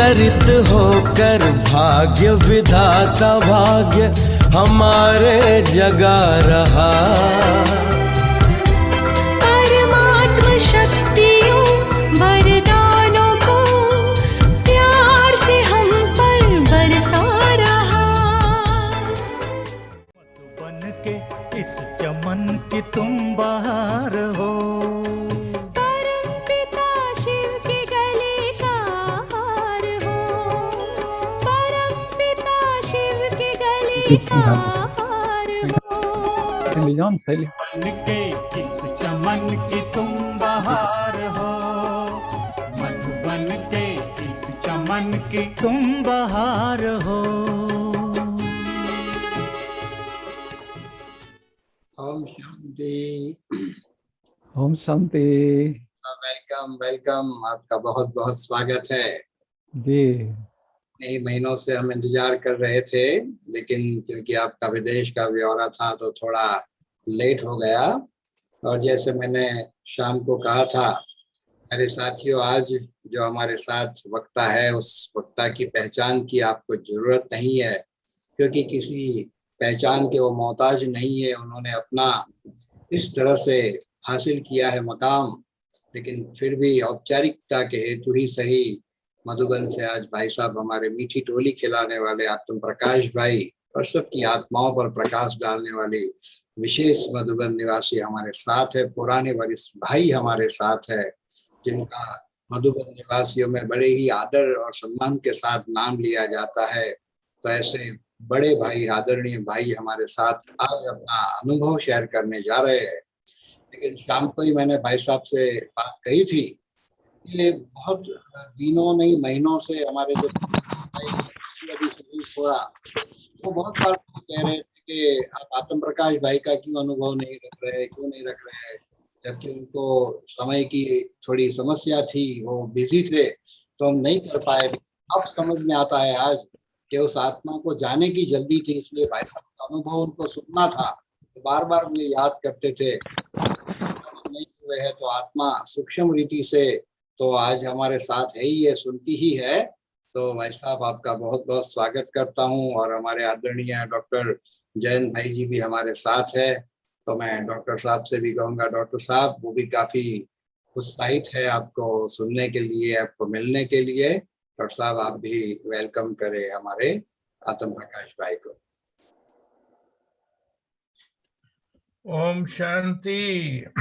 चरित होकर भाग्य विधाता भाग्य हमारे जगा रहा। परमात्म शक्तियों वरदानों को प्यार से हम पर बरसा रहा। बन के इस चमन की तुम बहार हो, चमन की तुम बहार हो, मधुबन के इस चमन की तुम बहार हो। ओम शांति। ओम शांति वेलकम वेलकम, आपका बहुत बहुत स्वागत है जी। कई महीनों से हम इंतजार कर रहे थे, लेकिन क्योंकि आपका विदेश का ब्यौरा था तो थोड़ा लेट हो गया। और जैसे मैंने शाम को कहा था, मेरे साथियों, आज जो हमारे साथ वक्ता है उस वक्ता की पहचान की आपको जरूरत नहीं है, क्योंकि किसी पहचान के वो मोहताज नहीं है। उन्होंने अपना इस तरह से हासिल किया है मकाम, लेकिन फिर भी औपचारिकता के हेतु ही सही मधुबन से आज भाई साहब हमारे मीठी टोली खिलाने वाले आत्म प्रकाश भाई और सबकी आत्माओं पर प्रकाश डालने वाली विशेष मधुबन निवासी हमारे साथ है। पुराने वरिष्ठ भाई हमारे साथ है, जिनका मधुबन निवासियों में बड़े ही आदर और सम्मान के साथ नाम लिया जाता है। तो ऐसे बड़े भाई, आदरणीय भाई हमारे साथ आज अपना अनुभव शेयर करने जा रहे हैं। लेकिन शाम को ही मैंने भाई साहब से बात कही थी, ये बहुत दिनों नहीं महीनों से हमारे जो अभी शरीर छोड़ा, वो बहुत बार कह रहे थे कि आप आत्म प्रकाश भाई का क्यों अनुभव नहीं रख रहे, क्यों नहीं रख रहे, जबकि उनको समय की थोड़ी समस्या थी, वो बिजी थे तो हम नहीं कर पाए। अब समझ में आता है आज कि उस आत्मा को जाने की जल्दी थी, इसलिए भाई साहब का अनुभव उनको सुनना था। तो बार बार मुझे याद करते थे, नहीं हुए है तो आत्मा सूक्ष्म रीति से तो आज हमारे साथ है ही, ये सुनती ही है। तो भाई साहब आपका बहुत बहुत स्वागत करता हूँ। और हमारे आदरणीय डॉक्टर जयंत भाई जी भी हमारे साथ है। तो मैं डॉक्टर साहब से भी कहूँगा, डॉक्टर साहब वो भी काफी उत्साहित है आपको सुनने के लिए, आपको मिलने के लिए। डॉक्टर साहब आप भी वेलकम करें हमारे आत्म प्रकाश भाई को। ओम शांति।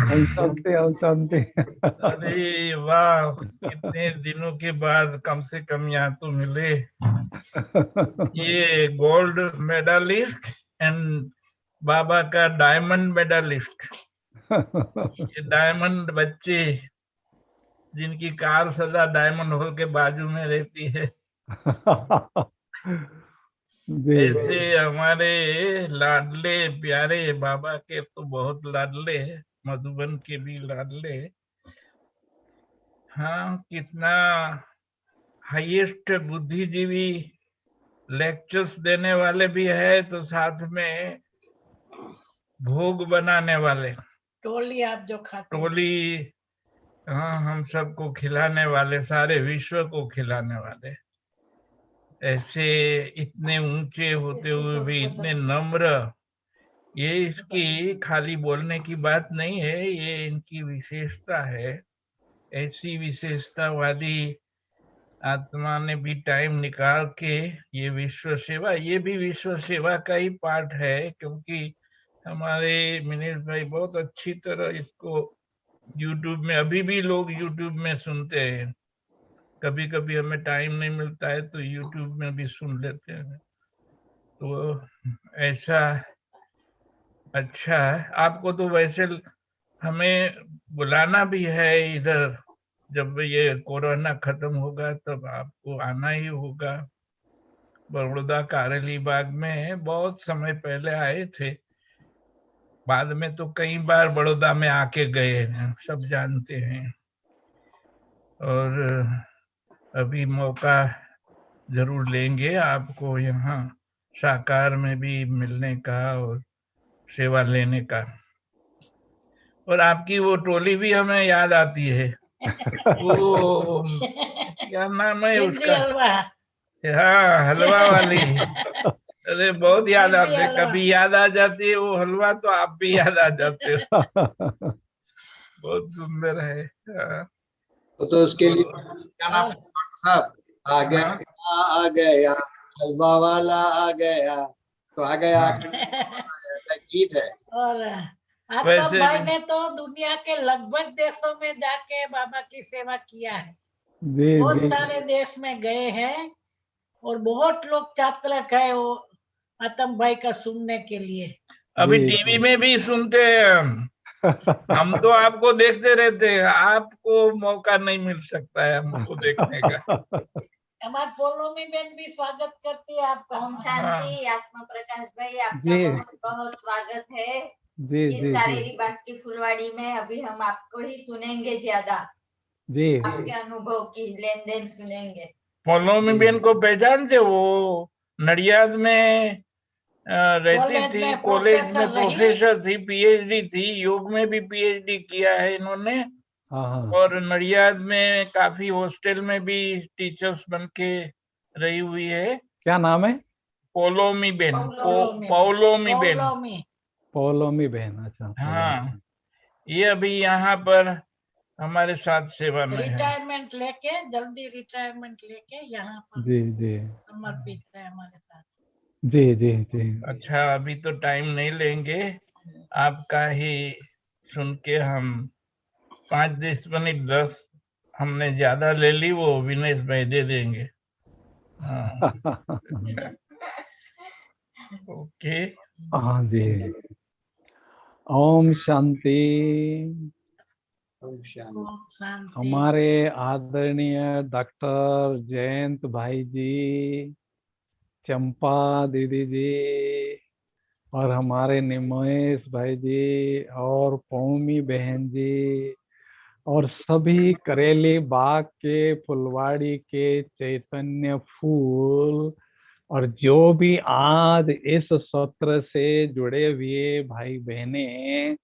ओम शांति ओम शांति। अरे वाह, कितने दिनों के बाद कम से कम यहाँ तो मिले। ये गोल्ड मेडलिस्ट एंड बाबा का डायमंड मेडलिस्ट, ये डायमंड बच्चे जिनकी कार सदा डायमंड हॉल के बाजू में रहती है। ऐसे हमारे लाडले प्यारे बाबा के तो बहुत लाडले, मधुबन के भी लाडले। हाँ, कितना हाईएस्ट बुद्धिजीवी लेक्चर्स देने वाले भी है, तो साथ में भोग बनाने वाले टोली, आप जो खाते टोली, हाँ, हम सबको खिलाने वाले, सारे विश्व को खिलाने वाले। ऐसे इतने ऊंचे होते हुए भी इतने नम्र, ये इसकी खाली बोलने की बात नहीं है, ये इनकी विशेषता है। ऐसी विशेषता वाली आत्मा ने भी टाइम निकाल के ये विश्व सेवा, ये भी विश्व सेवा का ही पार्ट है, क्योंकि हमारे मिनेश भाई बहुत अच्छी तरह इसको YouTube में, अभी भी लोग YouTube में सुनते हैं। कभी कभी हमें टाइम नहीं मिलता है तो YouTube में भी सुन लेते हैं। तो ऐसा अच्छा है। आपको तो वैसे हमें बुलाना भी है इधर, जब ये कोरोना खत्म होगा तब आपको आना ही होगा। बड़ौदा कारेली बाग में बहुत समय पहले आए थे, बाद में तो कई बार बड़ौदा में आके गए हैं, सब जानते हैं। और अभी मौका जरूर लेंगे आपको यहाँ साकार में भी मिलने का और सेवा लेने का। और आपकी वो टोली भी हमें याद आती है। वो क्या नाम है भिंडी उसका? हलवा। हाँ, हलवा वाली। अरे बहुत याद भिंडी आते, हलवा। कभी याद आ जाती है वो हलवा तो आप भी याद आ जाते हो। बहुत सुंदर है। हाँ, तो उसके लिए गाना और डॉक्टर साहब, आ गया हाँ। आ गया हलवा वाला आ गया, तो आ गया ऐसा गीत है। और आतम वैसे भाई भी ने तो दुनिया के लगभग देशों में जाके बाबा की सेवा किया है। जी बहुत जी सारे देश में गए हैं और बहुत लोग चातरक है वो आतम भाई का सुनने के लिए। अभी जी टीवी जी। में भी सुनते हैं हम तो आपको देखते रहते हैं, आपको मौका नहीं मिल सकता है हमको देखने का। हमारे पोलोमी बहन भी स्वागत करती है आपका। ओम शांति। आत्मा प्रकाश भाई, आपका जी बहुत बहुत स्वागत है जी इस जी जी कारेरी बाग की फुलवाड़ी में। अभी हम आपको ही सुनेंगे, ज्यादा जी आपके अनुभव की लेन देन सुनेंगे। पौलोमी बेन को पहचानते हो? वो नडियाद में रहती कॉलेज थी, में कॉलेज में प्रोफेसर रही। प्रोफेसर थी, पीएचडी थी, योग में भी पीएचडी किया है इन्होंने। हाँ हाँ और नडियाद में काफी हॉस्टल में भी टीचर्स बन के रही हुई है। क्या नाम है? पौलोमी बेन, पौलोमी। पौलोमी बेन। पौलोमी। पौलोमी बहन, अच्छा पौलोमी हाँ, बहन। ये अभी यहाँ पर हमारे साथ सेवा में है। रिटायरमेंट लेके, जल्दी रिटायरमेंट लेके यहाँ पर जी जी समर्पित है हमारे साथ। जी जी जी अच्छा, अभी तो टाइम नहीं लेंगे, आपका ही सुन के हम 5-10 मिनट 10 हमने ज्यादा ले ली, वो विनेश भाई दे देंगे। हाँ, अच्छा, ओके। हाँ जी। ओम शांति। ओम शांति। ओम शांति। हमारे आदरणीय डॉक्टर जयंत भाई जी, चंपा दीदी जी, और हमारे निमेश भाई जी, और पौमी बहन जी, और सभी करेली बाग के फुलवाड़ी के चैतन्य फूल, और जो भी आज इस सत्र से जुड़े हुए भाई बहने,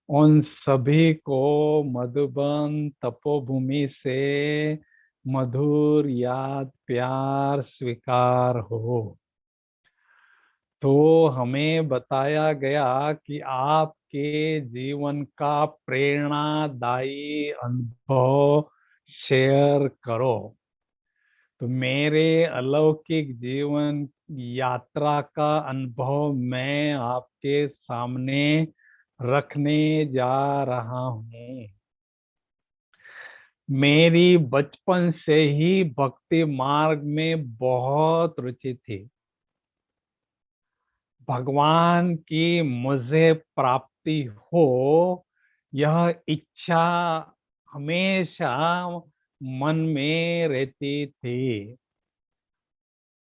उन सभी को मधुबन तपोभूमि से मधुर याद प्यार स्वीकार हो। तो हमें बताया गया कि आपके जीवन का प्रेरणादायी अनुभव शेयर करो। तो मेरे अलौकिक जीवन यात्रा का अनुभव मैं आपके सामने रखने जा रहा हूँ। मेरी बचपन से ही भक्ति मार्ग में बहुत रुचि थी। भगवान की मुझे प्राप्ति हो, यह इच्छा हमेशा मन में रहती थी,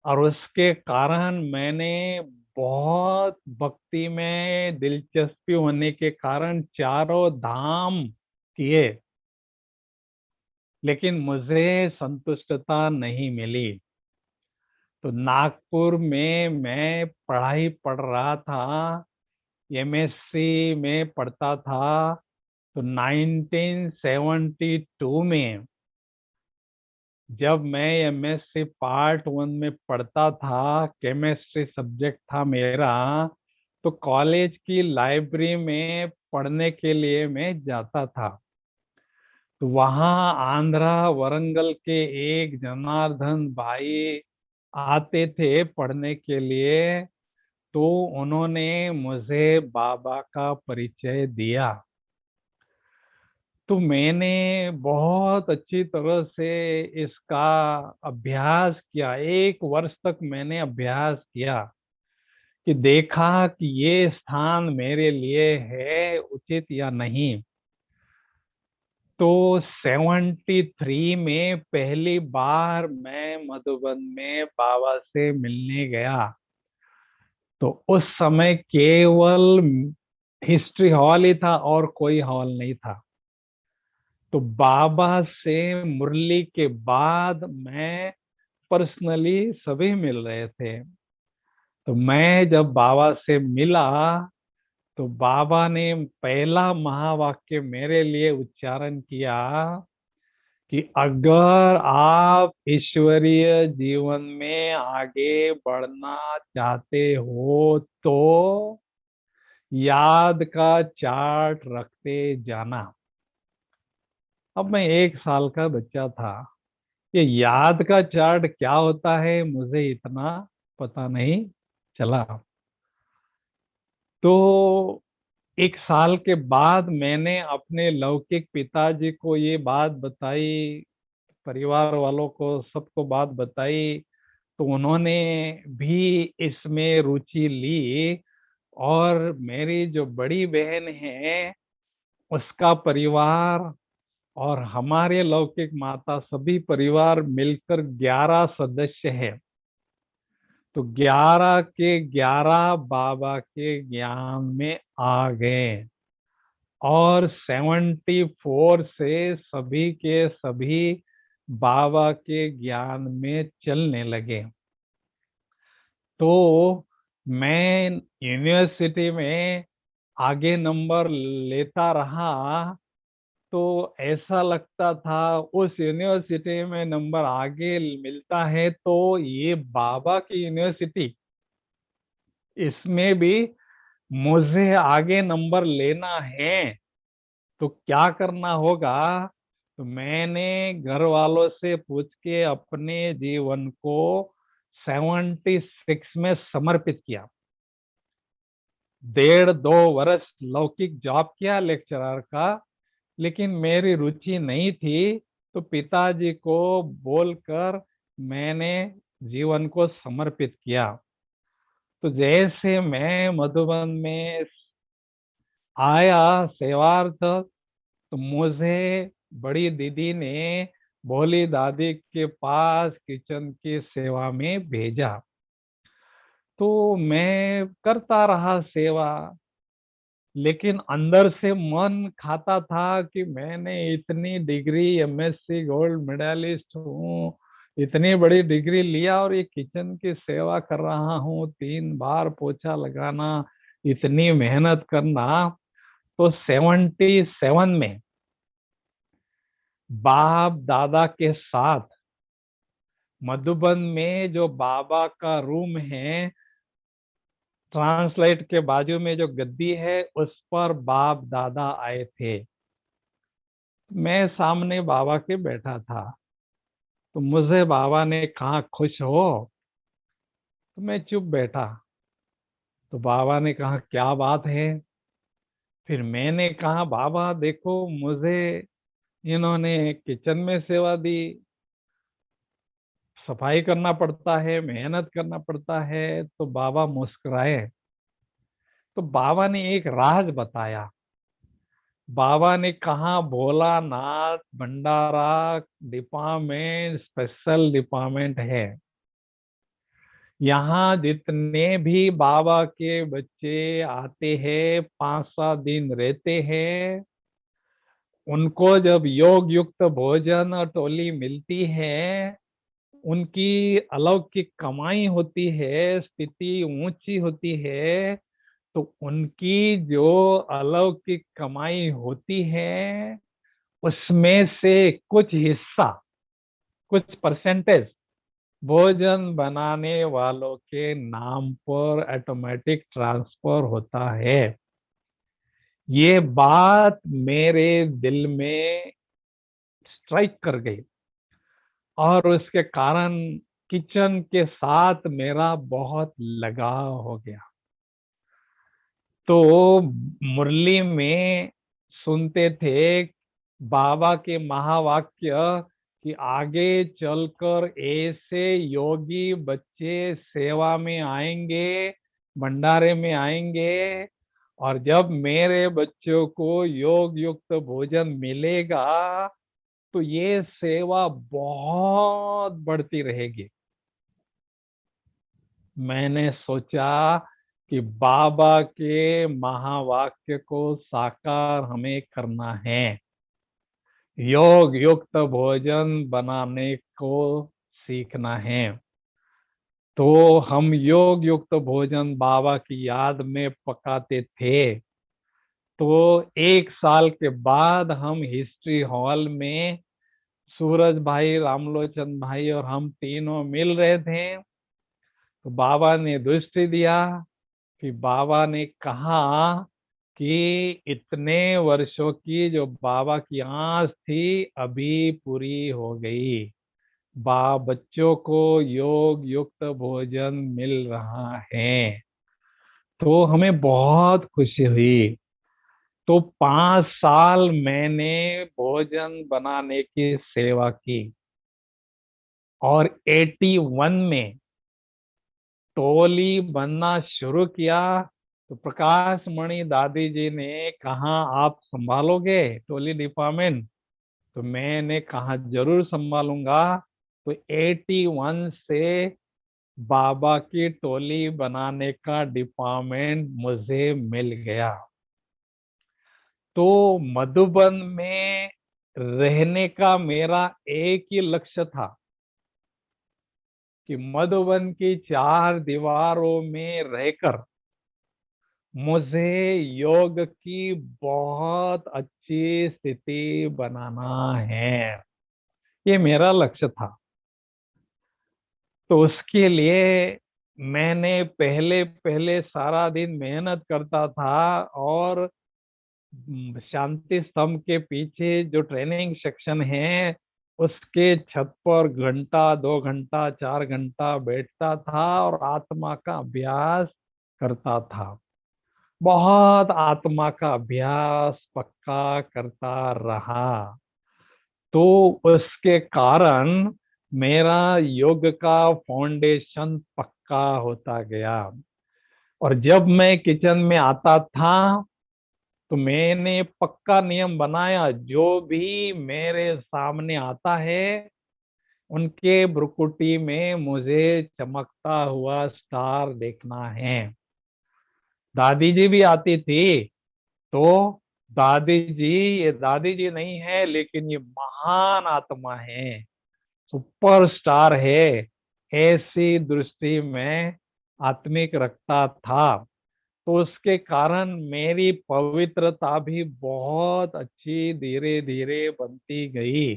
और उसके कारण मैंने बहुत भक्ति में दिलचस्पी होने के कारण चारों धाम किए, लेकिन मुझे संतुष्टता नहीं मिली। तो नागपुर में मैं पढ़ाई पढ़ रहा था, एमएससी में पढ़ता था। तो 1972 में जब मैं एमएससी पार्ट 1 में पढ़ता था, केमिस्ट्री सब्जेक्ट था मेरा, तो कॉलेज की लाइब्रेरी में पढ़ने के लिए मैं जाता था। तो वहाँ आंध्रा वरंगल के एक जनार्दन भाई आते थे पढ़ने के लिए, तो उन्होंने मुझे बाबा का परिचय दिया। तो मैंने बहुत अच्छी तरह से इसका अभ्यास किया। 1 वर्ष तक मैंने अभ्यास किया कि देखा कि ये स्थान मेरे लिए है उचित या नहीं। तो 73 में पहली बार मैं मधुबन में बाबा से मिलने गया। तो उस समय केवल हिस्ट्री हॉल ही था और कोई हॉल नहीं था। तो बाबा से मुरली के बाद मैं पर्सनली सभी मिल रहे थे। तो मैं जब बाबा से मिला तो बाबा ने पहला महावाक्य मेरे लिए उच्चारण किया कि अगर आप ईश्वरीय जीवन में आगे बढ़ना चाहते हो तो याद का चार्ट रखते जाना। अब मैं 1 साल का बच्चा था, ये याद का चार्ट क्या होता है मुझे इतना पता नहीं चला। तो 1 साल के बाद मैंने अपने लौकिक पिताजी को ये बात बताई, परिवार वालों को सबको बात बताई, तो उन्होंने भी इसमें रुचि ली। और मेरी जो बड़ी बहन है उसका परिवार और हमारे लौकिक माता सभी परिवार मिलकर 11 सदस्य हैं। तो 11 के 11 बाबा के ज्ञान में आ गए और 74 से सभी के सभी बाबा के ज्ञान में चलने लगे। तो मैं यूनिवर्सिटी में आगे नंबर लेता रहा, तो ऐसा लगता था उस यूनिवर्सिटी में नंबर आगे मिलता है तो ये बाबा की यूनिवर्सिटी, इसमें भी मुझे आगे नंबर लेना है तो क्या करना होगा। तो मैंने घर वालों से पूछ के अपने जीवन को 76 में समर्पित किया। 1.5-2 वर्ष लौकिक जॉब किया लेक्चरर का, लेकिन मेरी रुचि नहीं थी, तो पिताजी को बोलकर मैंने जीवन को समर्पित किया। तो जैसे मैं मधुबन में आया सेवार्थ, तो मुझे बड़ी दीदी ने भोली दादी के पास किचन की सेवा में भेजा। तो मैं करता रहा सेवा, लेकिन अंदर से मन खाता था कि मैंने इतनी डिग्री, एमएससी गोल्ड मेडलिस्ट हूँ, इतनी बड़ी डिग्री लिया और ये किचन की सेवा कर रहा हूँ, 3 बार पोछा लगाना, इतनी मेहनत करना। तो 77 में बाप दादा के साथ मधुबन में जो बाबा का रूम है, ट्रांसलेट के बाजू में जो गद्दी है उस पर बाप दादा आए थे। मैं सामने बाबा के बैठा था, तो मुझे बाबा ने कहा खुश हो, तो मैं चुप बैठा। तो बाबा ने कहा क्या बात है। फिर मैंने कहा बाबा देखो, मुझे इन्होंने किचन में सेवा दी, सफाई करना पड़ता है, मेहनत करना पड़ता है। तो बाबा मुस्कुराए। तो बाबा ने एक राज बताया। बाबा ने कहा भोलानाथ भंडारा डिपार्टमेंट स्पेशल डिपार्टमेंट है, यहाँ जितने भी बाबा के बच्चे आते हैं 5-7 दिन रहते हैं, उनको जब योग युक्त भोजन और टोली मिलती है, उनकी अलौकिक कमाई होती है, स्थिति ऊंची होती है, तो उनकी जो अलौकिक कमाई होती है उसमें से कुछ हिस्सा, कुछ परसेंटेज भोजन बनाने वालों के नाम पर ऑटोमेटिक ट्रांसफर होता है। ये बात मेरे दिल में स्ट्राइक कर गई और उसके कारण किचन के साथ मेरा बहुत लगाव हो गया। तो मुरली में सुनते थे बाबा के महावाक्य कि आगे चलकर ऐसे योगी बच्चे सेवा में आएंगे, भंडारे में आएंगे, और जब मेरे बच्चों को योग युक्त भोजन मिलेगा तो ये सेवा बहुत बढ़ती रहेगी। मैंने सोचा कि बाबा के महावाक्य को साकार हमें करना है, योग युक्त भोजन बनाने को सीखना है। तो हम योग युक्त भोजन बाबा की याद में पकाते थे। तो 1 साल के बाद हम हिस्ट्री हॉल में सूरज भाई, रामलोचन भाई और हम तीनों मिल रहे थे। तो बाबा ने दृष्टि दिया कि बाबा ने कहा कि इतने वर्षों की जो बाबा की आस थी अभी पूरी हो गई। बच्चों को योग युक्त भोजन मिल रहा है। तो हमें बहुत खुशी हुई। तो 5 साल मैंने भोजन बनाने की सेवा की और 81 में टोली बनना शुरू किया। तो प्रकाश मणि दादी जी ने कहा आप संभालोगे टोली डिपार्टमेंट? तो मैंने कहा जरूर संभालूंगा। तो 81 से बाबा की टोली बनाने का डिपार्टमेंट मुझे मिल गया। तो मधुबन में रहने का मेरा एक ही लक्ष्य था कि मधुबन की 4 दीवारों में रहकर मुझे योग की बहुत अच्छी स्थिति बनाना है। ये मेरा लक्ष्य था। तो उसके लिए मैंने पहले पहले सारा दिन मेहनत करता था और शांति स्तंभ के पीछे जो ट्रेनिंग सेक्शन है उसके छत पर घंटा 2 घंटा 4 घंटा बैठता था और आत्मा का अभ्यास करता था। बहुत आत्मा का अभ्यास पक्का करता रहा। तो उसके कारण मेरा योग का फाउंडेशन पक्का होता गया। और जब मैं किचन में आता था तो मैंने पक्का नियम बनाया, जो भी मेरे सामने आता है उनके भ्रुकुटी में मुझे चमकता हुआ स्टार देखना है। दादी जी भी आती थी तो दादी जी, ये दादी जी नहीं है लेकिन ये महान आत्मा है, सुपर स्टार है, ऐसी दृष्टि में आत्मिक रखता था। तो उसके कारण मेरी पवित्रता भी बहुत अच्छी धीरे धीरे बनती गई,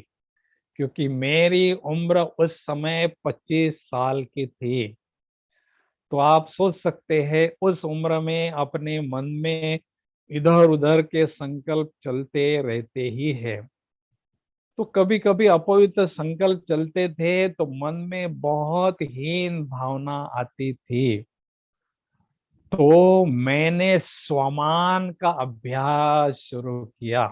क्योंकि मेरी उम्र उस समय 25 साल की थी। तो आप सोच सकते हैं उस उम्र में अपने मन में इधर उधर के संकल्प चलते रहते ही है। तो कभी कभी अपवित्र संकल्प चलते थे तो मन में बहुत हीन भावना आती थी। तो मैंने स्वमान का अभ्यास शुरू किया।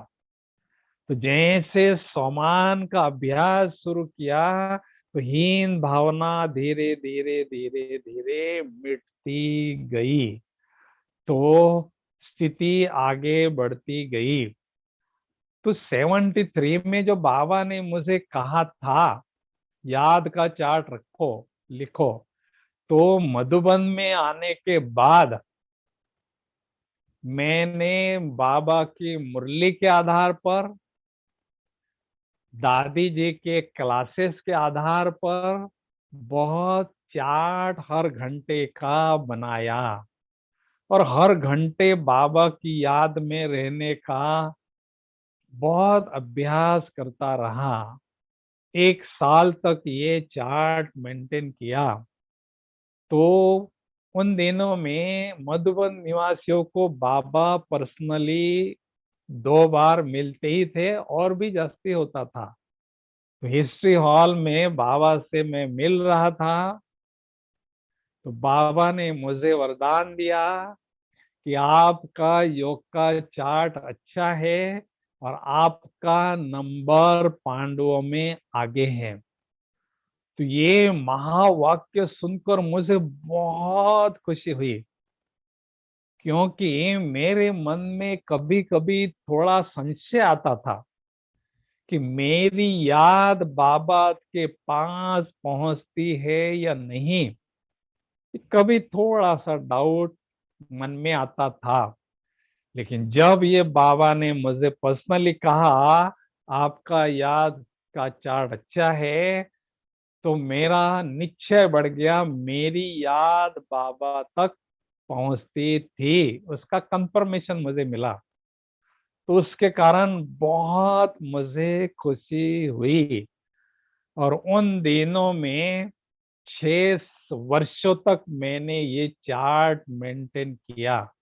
तो जैसे स्वमान का अभ्यास शुरू किया तो हीन भावना धीरे धीरे धीरे धीरे मिटती गई। तो स्थिति आगे बढ़ती गई। तो 73 में जो बाबा ने मुझे कहा था याद का चार्ट रखो, लिखो, तो मधुबन में आने के बाद मैंने बाबा की मुरली के आधार पर, दादी जी के क्लासेस के आधार पर बहुत चार्ट हर घंटे का बनाया और हर घंटे बाबा की याद में रहने का बहुत अभ्यास करता रहा। 1 साल तक ये चार्ट मेंटेन किया। तो उन दिनों में मधुबन निवासियों को बाबा पर्सनली 2 बार मिलते ही थे और भी जास्ती होता था। तो हिस्ट्री हॉल में बाबा से मैं मिल रहा था। तो बाबा ने मुझे वरदान दिया कि आपका योग का चार्ट अच्छा है और आपका नंबर पांडवों में आगे है। तो ये महावाक्य सुनकर मुझे बहुत खुशी हुई, क्योंकि मेरे मन में कभी कभी थोड़ा संशय आता था कि मेरी याद बाबा के पास पहुंचती है या नहीं। कभी थोड़ा सा डाउट मन में आता था। लेकिन जब ये बाबा ने मुझे पर्सनली कहा आपका याद का चार्ट अच्छा है, तो मेरा निश्चय बढ़ गया, मेरी याद बाबा तक पहुंचती थी, उसका कंफर्मेशन मुझे मिला। तो उसके कारण बहुत मुझे खुशी हुई। और उन दिनों में 6 वर्षों तक मैंने ये चार्ट मेंटेन किया,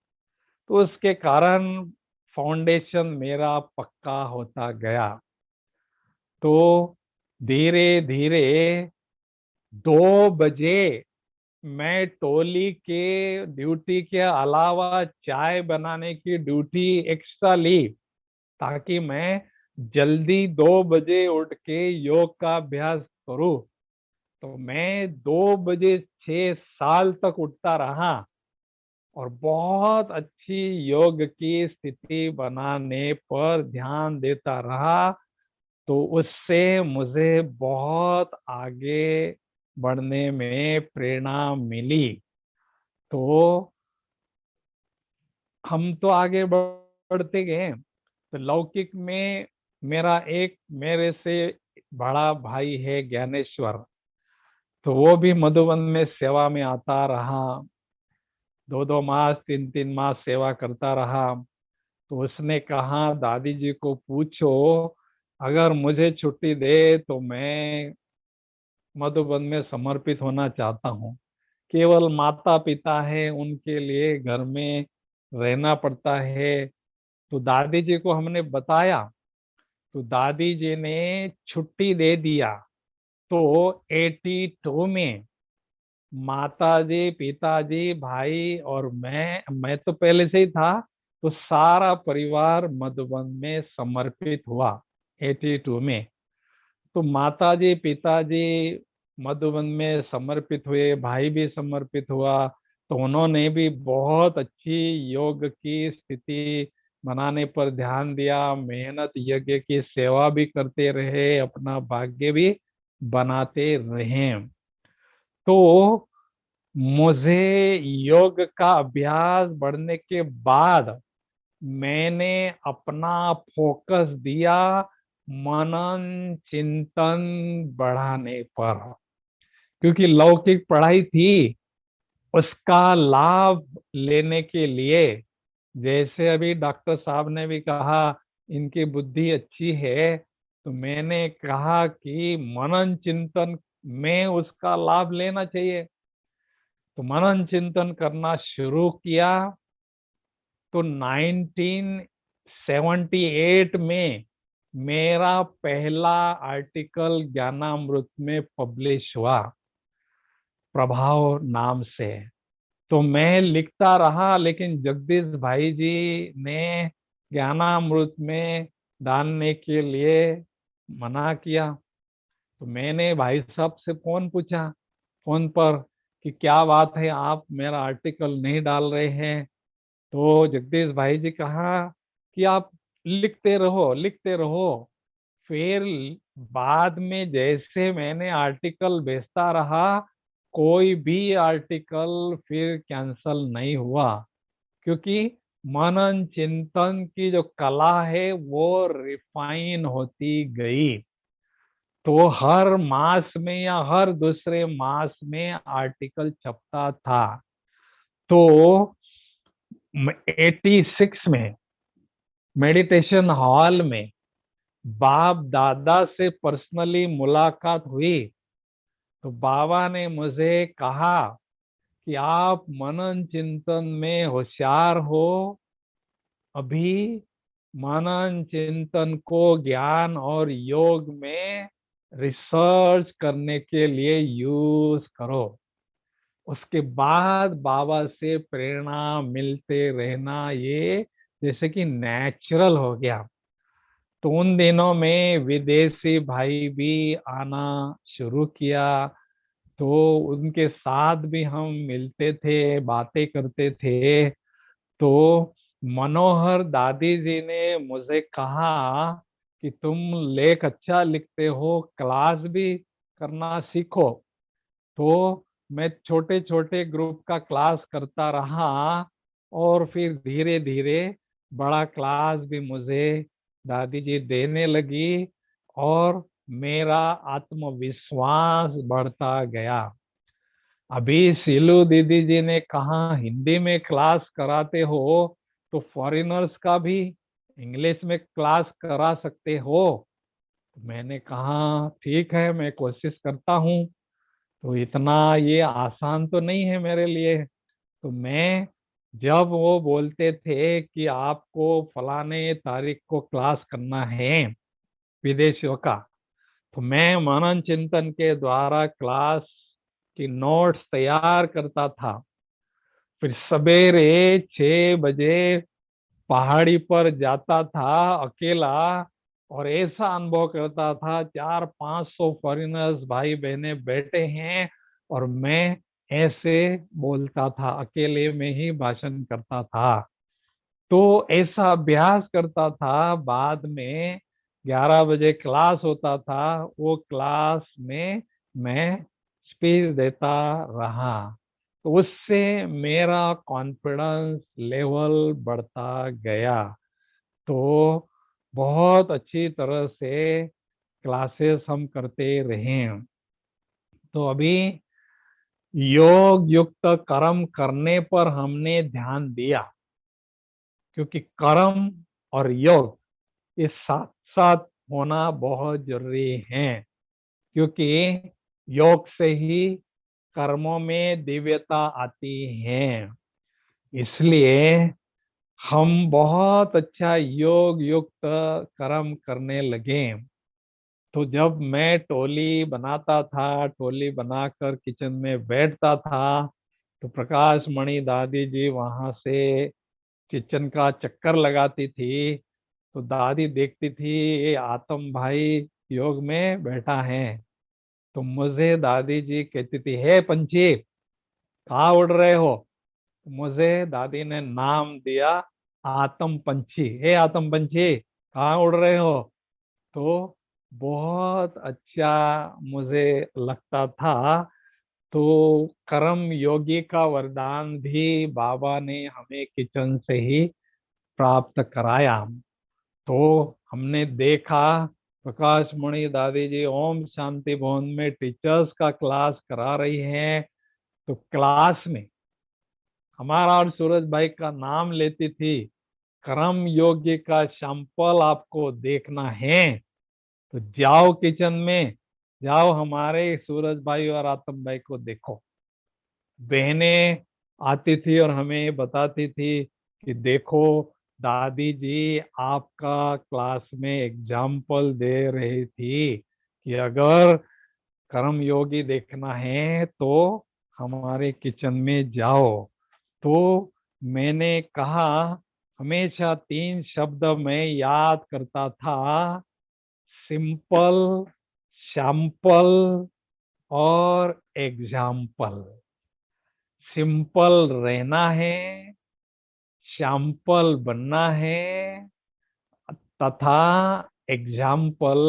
तो उसके कारण फाउंडेशन मेरा पक्का होता गया। तो धीरे धीरे 2 बजे मैं टोली के ड्यूटी के अलावा चाय बनाने की ड्यूटी एक्स्ट्रा ली, ताकि मैं जल्दी 2 बजे उठ के योग का अभ्यास करूं। तो मैं 2 बजे 6 साल तक उठता रहा और बहुत अच्छी योग की स्थिति बनाने पर ध्यान देता रहा। तो उससे मुझे बहुत आगे बढ़ने में प्रेरणा मिली। तो हम तो आगे बढ़ते गए। तो लौकिक में मेरा एक मेरे से बड़ा भाई है ज्ञानेश्वर, तो वो भी मधुबन में सेवा में आता रहा, 2-2 मास 3-3 मास सेवा करता रहा। तो उसने कहा दादी जी को पूछो, अगर मुझे छुट्टी दे तो मैं मधुबन में समर्पित होना चाहता हूँ। केवल माता पिता है, उनके लिए घर में रहना पड़ता है। तो दादी जी को हमने बताया, तो दादी जी ने छुट्टी दे दिया। तो 82 में माताजी, पिताजी, भाई और मैं तो पहले से ही था, तो सारा परिवार मधुबन में समर्पित हुआ 82 में। तो माताजी पिताजी मधुबन में समर्पित हुए, भाई भी समर्पित हुआ। तो उन्होंने भी बहुत अच्छी योग की स्थिति बनाने पर ध्यान दिया, मेहनत यज्ञ की सेवा भी करते रहे, अपना भाग्य भी बनाते रहे। तो मुझे योग का अभ्यास बढ़ने के बाद मैंने अपना फोकस दिया मनन चिंतन बढ़ाने पर, क्योंकि लौकिक पढ़ाई थी, उसका लाभ लेने के लिए, जैसे अभी डॉक्टर साहब ने भी कहा इनकी बुद्धि अच्छी है, तो मैंने कहा कि मनन चिंतन में उसका लाभ लेना चाहिए। तो मनन चिंतन करना शुरू किया। तो 1978 में मेरा पहला आर्टिकल ज्ञानामृत में पब्लिश हुआ, प्रभाव नाम से। तो मैं लिखता रहा, लेकिन जगदीश भाई जी ने ज्ञानामृत में डालने के लिए मना किया। तो मैंने भाई साहब से फोन पूछा, फोन पर, कि क्या बात है, आप मेरा आर्टिकल नहीं डाल रहे हैं। तो जगदीश भाई जी कहा कि आप लिखते रहो लिखते रहो। फिर बाद में जैसे मैंने आर्टिकल भेजता रहा, कोई भी आर्टिकल फिर कैंसल नहीं हुआ, क्योंकि मनन चिंतन की जो कला है वो रिफाइन होती गई। तो हर मास में या हर दूसरे मास में आर्टिकल छपता था। तो 86 में मेडिटेशन हॉल में बाप दादा से पर्सनली मुलाकात हुई। तो बाबा ने मुझे कहा कि आप मनन चिंतन में होशियार हो, अभी मनन चिंतन को ज्ञान और योग में रिसर्च करने के लिए यूज करो। उसके बाद बाबा से प्रेरणा मिलते रहना ये जैसे कि नेचुरल हो गया। तो उन दिनों में विदेशी भाई भी आना शुरू किया। तो उनके साथ भी हम मिलते थे, बातें करते थे। तो मनोहर दादी जी ने मुझे कहा कि तुम लेख अच्छा लिखते हो, क्लास भी करना सीखो। तो मैं छोटे छोटे ग्रुप का क्लास करता रहा, और फिर धीरे धीरे बड़ा क्लास भी मुझे दादी जी देने लगी, और मेरा आत्मविश्वास बढ़ता गया। अभी सीलू दीदी जी ने कहा हिंदी में क्लास कराते हो, तो फॉरेनर्स का भी इंग्लिश में क्लास करा सकते हो। मैंने कहा ठीक है, मैं कोशिश करता हूँ। तो इतना ये आसान तो नहीं है मेरे लिए। तो मैं, जब वो बोलते थे कि आपको फलाने तारीख को क्लास करना है विदेशियों का, तो मैं मनन चिंतन के द्वारा क्लास की नोट्स तैयार करता था। फिर सवेरे 6 बजे पहाड़ी पर जाता था अकेला, और ऐसा अनुभव करता था 400-500 फॉरिनर्स भाई बहने बैठे हैं, और मैं ऐसे बोलता था, अकेले में ही भाषण करता था। तो ऐसा अभ्यास करता था। बाद में 11 बजे क्लास होता था, वो क्लास में मैं स्पीच देता रहा। तो उससे मेरा कॉन्फिडेंस लेवल बढ़ता गया। तो बहुत अच्छी तरह से क्लासेस हम करते रहे। तो अभी योग युक्त कर्म करने पर हमने ध्यान दिया, क्योंकि कर्म और योग ये साथ साथ होना बहुत जरूरी है। क्योंकि योग से ही कर्मों में दिव्यता आती है। इसलिए हम बहुत अच्छा योग युक्त कर्म करने लगे। तो जब मैं टोली बनाता था, टोली बनाकर किचन में बैठता था, तो प्रकाश मणि दादी जी वहां से किचन का चक्कर लगाती थी। तो दादी देखती थी, ये आतम भाई योग में बैठा है। तो मुझे दादी जी कहती थी, हे पंछी, कहाँ उड़ रहे हो? मुझे दादी ने नाम दिया आतम पंछी। हे आतम पंछी, कहाँ उड़ रहे हो? तो बहुत अच्छा मुझे लगता था। तो कर्म योगी का वरदान भी बाबा ने हमें किचन से ही प्राप्त कराया। तो हमने देखा, प्रकाश मणि दादी जी ओम शांति भवन में टीचर्स का क्लास करा रही हैं। तो क्लास में हमारा और सूरज भाई का नाम लेती थी, कर्म योग्य का सैंपल आपको देखना है तो जाओ किचन में, जाओ हमारे सूरज भाई और आतम भाई को देखो। बहनें आती थी और हमें बताती थी कि देखो दादी जी आपका क्लास में एग्जाम्पल दे रही थी कि अगर कर्म योगी देखना है तो हमारे किचन में जाओ। तो मैंने कहा, हमेशा 3 शब्द मैं याद करता था, सिंपल, सैंपल और एग्जाम्पल। सिंपल रहना है, सैंपल बनना है, तथा एग्जाम्पल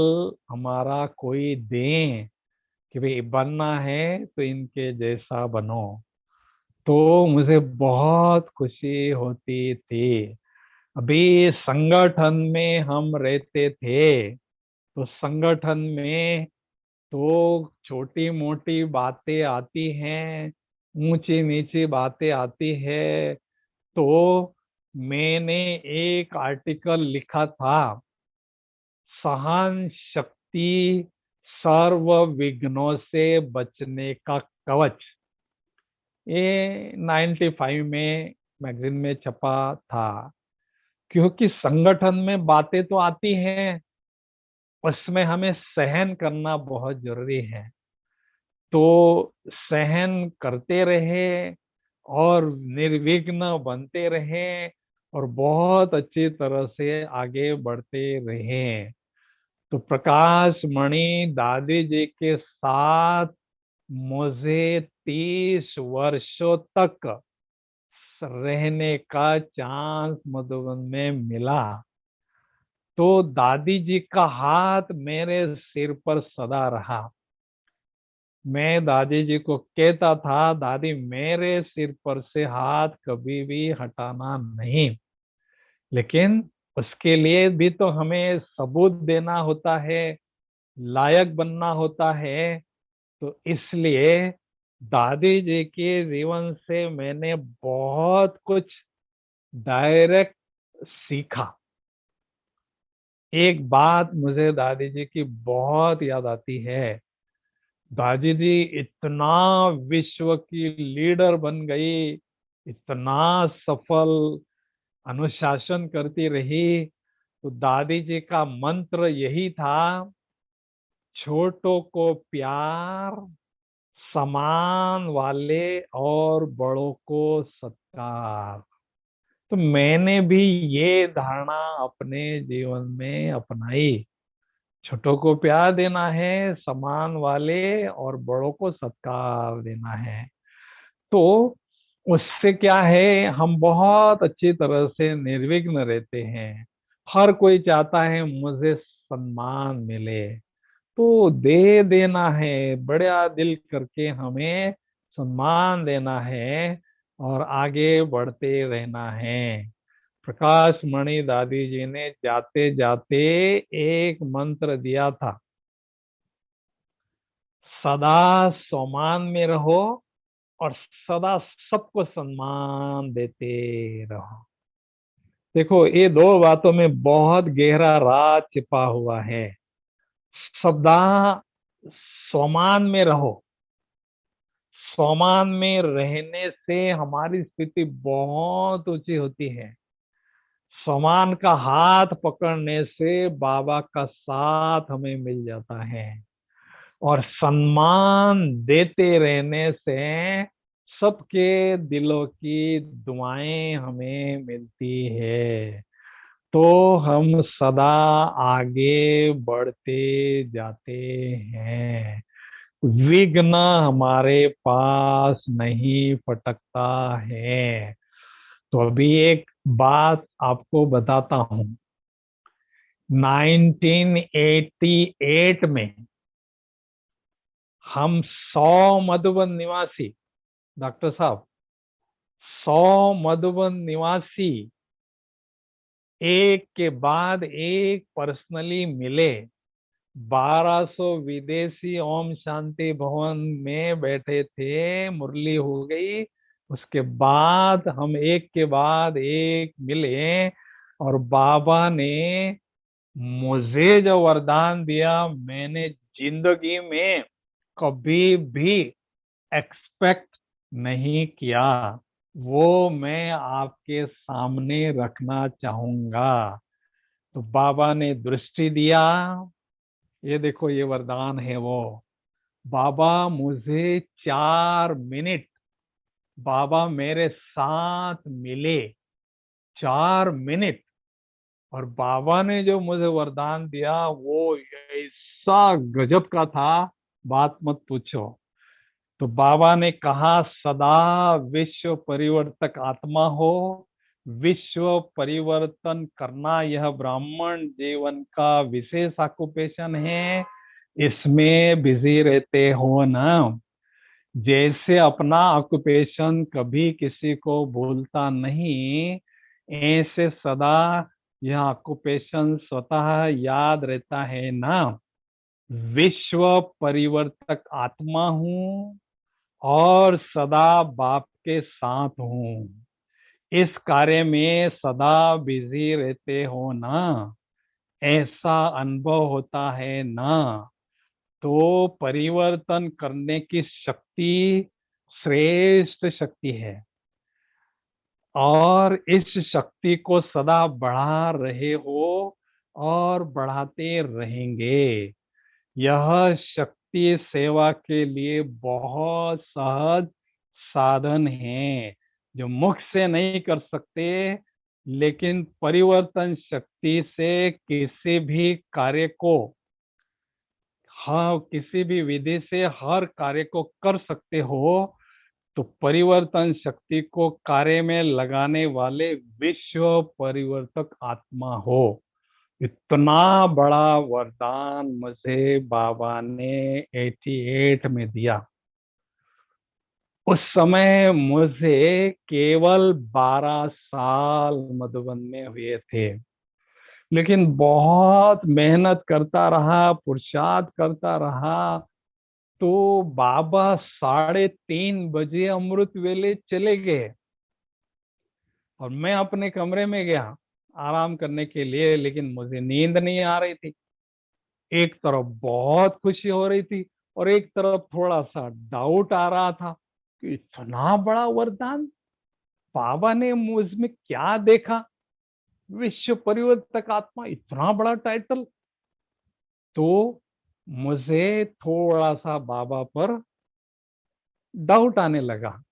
हमारा कोई दे कि भाई बनना है तो इनके जैसा बनो। तो मुझे बहुत खुशी होती थी। अभी संगठन में हम रहते थे, तो संगठन में तो छोटी मोटी बातें आती हैं, ऊंची नीची बातें आती है। तो मैंने एक आर्टिकल लिखा था, सहन शक्ति सर्व विघ्नों से बचने का कवच। ये 95 में मैगजीन में छपा था। क्योंकि संगठन में बातें तो आती हैं, उसमें हमें सहन करना बहुत जरूरी है। तो सहन करते रहे और निर्विघ्न बनते रहे और बहुत अच्छी तरह से आगे बढ़ते रहे। तो प्रकाश मणि दादी जी के साथ मुझे 30 वर्षों तक रहने का चांस मधुबन में मिला। तो दादी जी का हाथ मेरे सिर पर सदा रहा। मैं दादी जी को कहता था, दादी मेरे सिर पर से हाथ कभी भी हटाना नहीं। लेकिन उसके लिए भी तो हमें सबूत देना होता है, लायक बनना होता है। तो इसलिए दादी जी के जीवन से मैंने बहुत कुछ डायरेक्ट सीखा। एक बात मुझे दादी जी की बहुत याद आती है। दादी जी इतना विश्व की लीडर बन गई, इतना सफल अनुशासन करती रही। तो दादी जी का मंत्र यही था, छोटों को प्यार, सम्मान वाले और बड़ों को सत्कार। तो मैंने भी ये धारणा अपने जीवन में अपनाई। छोटों को प्यार देना है, सम्मान वाले और बड़ों को सत्कार देना है। तो उससे क्या है, हम बहुत अच्छी तरह से निर्विघ्न रहते हैं। हर कोई चाहता है मुझे सम्मान मिले, तो दे देना है, बड़ा दिल करके हमें सम्मान देना है और आगे बढ़ते रहना है। प्रकाश मणि दादी जी ने जाते जाते एक मंत्र दिया था, सदा सम्मान में रहो और सदा सबको सम्मान देते रहो। देखो, ये दो बातों में बहुत गहरा राज छिपा हुआ है। सदा सम्मान में रहो। सम्मान में रहने से हमारी स्थिति बहुत ऊंची होती है। सम्मान का हाथ पकड़ने से बाबा का साथ हमें मिल जाता है और सम्मान देते रहने से सबके दिलों की दुआएं हमें मिलती है। तो हम सदा आगे बढ़ते जाते हैं, विघ्न हमारे पास नहीं फटकता है। तो अभी एक बात आपको बताता हूं। 1988 में हम 100 मधुबन निवासी, डॉक्टर साहब, 100 मधुबन निवासी एक के बाद एक पर्सनली मिले। 1200 विदेशी ओम शांति भवन में बैठे थे, मुरली हो गई। उसके बाद हम एक के बाद एक मिले और बाबा ने मुझे जो वरदान दिया, मैंने जिंदगी में कभी भी एक्सपेक्ट नहीं किया। वो मैं आपके सामने रखना चाहूंगा। तो बाबा ने दृष्टि दिया, ये देखो ये वरदान है वो। बाबा मुझे 4 मिनट बाबा मेरे साथ मिले, 4 मिनट। और बाबा ने जो मुझे वरदान दिया वो ऐसा गजब का था, बात मत पूछो। तो बाबा ने कहा, सदा विश्व परिवर्तक आत्मा हो, विश्व परिवर्तन करना यह ब्राह्मण जीवन का विशेष ऑक्यूपेशन है, इसमें बिजी रहते हो ना। जैसे अपना ऑक्यूपेशन कभी किसी को भूलता नहीं, ऐसे सदा यह ऑक्यूपेशन स्वतः याद रहता है ना। विश्व परिवर्तक आत्मा हूँ और सदा बाप के साथ हूँ, इस कार्य में सदा बिजी रहते हो ना, ऐसा अनुभव होता है ना। तो परिवर्तन करने की शक्ति श्रेष्ठ शक्ति है और इस शक्ति को सदा बढ़ा रहे हो और बढ़ाते रहेंगे। यह शक्ति सेवा के लिए बहुत सहज साधन है, जो मुख से नहीं कर सकते, लेकिन परिवर्तन शक्ति से किसी भी कार्य को, हाँ, किसी भी विधि से हर कार्य को कर सकते हो। तो परिवर्तन शक्ति को कार्य में लगाने वाले विश्व परिवर्तक आत्मा हो। इतना बड़ा वरदान मुझे बाबा ने 88 में दिया। उस समय मुझे केवल 12 साल मधुबन में हुए थे, लेकिन बहुत मेहनत करता रहा, पुरुषार्थ करता रहा। तो बाबा 3:30 बजे अमृत वेले चले गए और मैं अपने कमरे में गया। आराम करने के लिए, लेकिन मुझे नींद नहीं आ रही थी। एक तरफ बहुत खुशी हो रही थी और एक तरफ थोड़ा सा डाउट आ रहा था कि इतना बड़ा वरदान, बाबा ने मुझ में क्या देखा, विश्व परिवर्तक आत्मा, इतना बड़ा टाइटल। तो मुझे थोड़ा सा बाबा पर डाउट आने लगा।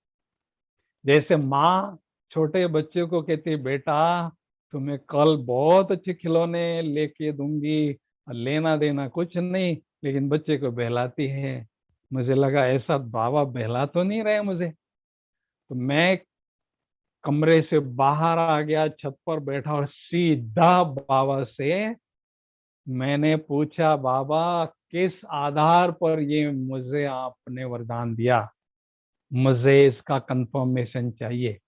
जैसे माँ छोटे बच्चे को कहती, बेटा तुम्हें कल बहुत अच्छे खिलौने लेके दूंगी, लेना देना कुछ नहीं, लेकिन बच्चे को बहलाती है। मुझे लगा ऐसा बाबा बहला तो नहीं रहे मुझे। तो मैं कमरे से बाहर आ गया, छत पर बैठा और सीधा बाबा से मैंने पूछा, बाबा किस आधार पर ये मुझे आपने वरदान दिया, मुझे इसका कंफर्मेशन चाहिए।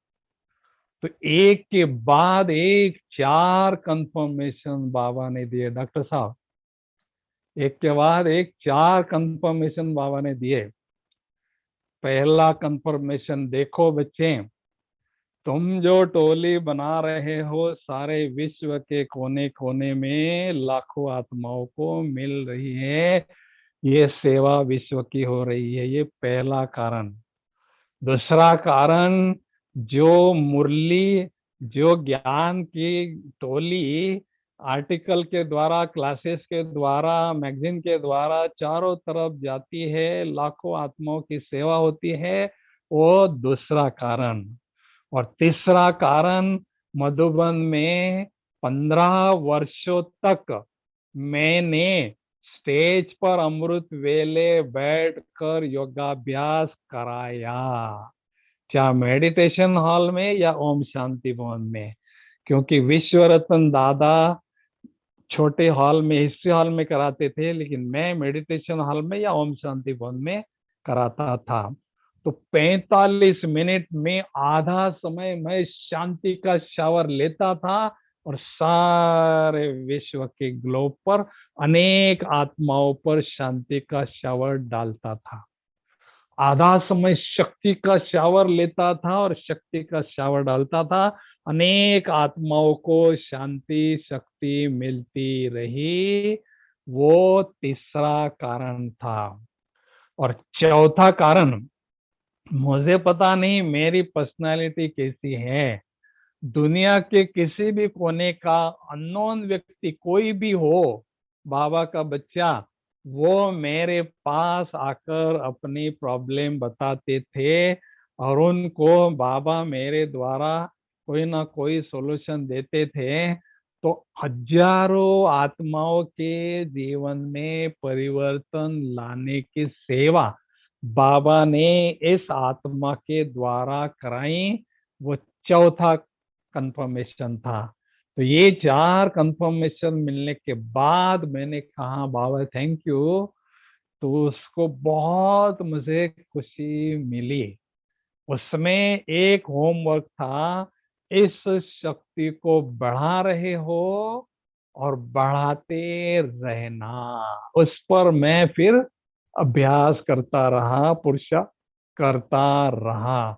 तो एक के बाद एक 4 कंफर्मेशन बाबा ने दिए डॉक्टर साहब, एक के बाद एक 4 कंफर्मेशन बाबा ने दिए। पहला कंफर्मेशन देखो बच्चे, तुम जो टोली बना रहे हो सारे विश्व के कोने कोने में लाखों आत्माओं को मिल रही है, ये सेवा विश्व की हो रही है, ये पहला कारण। दूसरा कारण, जो मुरली, जो ज्ञान की टोली आर्टिकल के द्वारा, क्लासेस के द्वारा, मैगजीन के द्वारा चारों तरफ जाती है, लाखों आत्माओं की सेवा होती है, वो दूसरा कारण। और तीसरा कारण, मधुबन में 15 वर्षों तक मैंने स्टेज पर अमृत वेले बैठकर योगाभ्यास कराया, चाहे मेडिटेशन हॉल में या ओम शांति भवन में। क्योंकि विश्व रत्न दादा छोटे हॉल में, हिस्ट्री हॉल में कराते थे, लेकिन मैं मेडिटेशन हॉल में या ओम शांति भवन में कराता था। तो 45 मिनट में आधा समय मैं शांति का शावर लेता था और सारे विश्व के ग्लोब पर अनेक आत्माओं पर शांति का शावर डालता था। आधा समय शक्ति का शावर लेता था और शक्ति का शावर डालता था। अनेक आत्माओं को शांति शक्ति मिलती रही। वो तीसरा कारण था। और चौथा कारण, मुझे पता नहीं मेरी पर्सनालिटी कैसी है, दुनिया के किसी भी कोने का अननोन व्यक्ति कोई भी हो, बाबा का बच्चा, वो मेरे पास आकर अपनी प्रॉब्लम बताते थे और उनको बाबा मेरे द्वारा कोई ना कोई सॉल्यूशन देते थे। तो हजारों आत्माओं के जीवन में परिवर्तन लाने की सेवा बाबा ने इस आत्मा के द्वारा कराई। वो चौथा कंफर्मेशन था। तो ये 4 कंफर्मेशन मिलने के बाद मैंने कहा, बाबा थैंक यू। तो उसको बहुत मुझे खुशी मिली। उसमें एक होमवर्क था, इस शक्ति को बढ़ा रहे हो और बढ़ाते रहना। उस पर मैं फिर अभ्यास करता रहा, पुरुषार्थ करता रहा।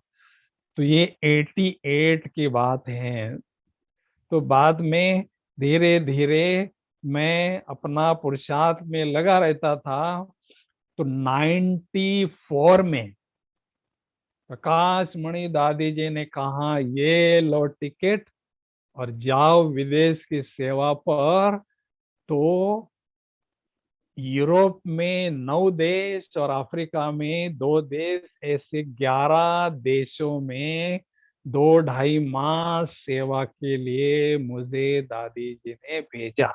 तो ये 88 की बात है। तो बाद में धीरे धीरे मैं अपना पुरुषार्थ में लगा रहता था। तो 94 में प्रकाश मणि दादी जी ने कहा, ये लो टिकट और जाओ विदेश की सेवा पर। तो यूरोप में 9 देश और अफ्रीका में 2 देश, ऐसे 11 देशों में 2-2.5 माह सेवा के लिए मुझे दादी जी ने भेजा।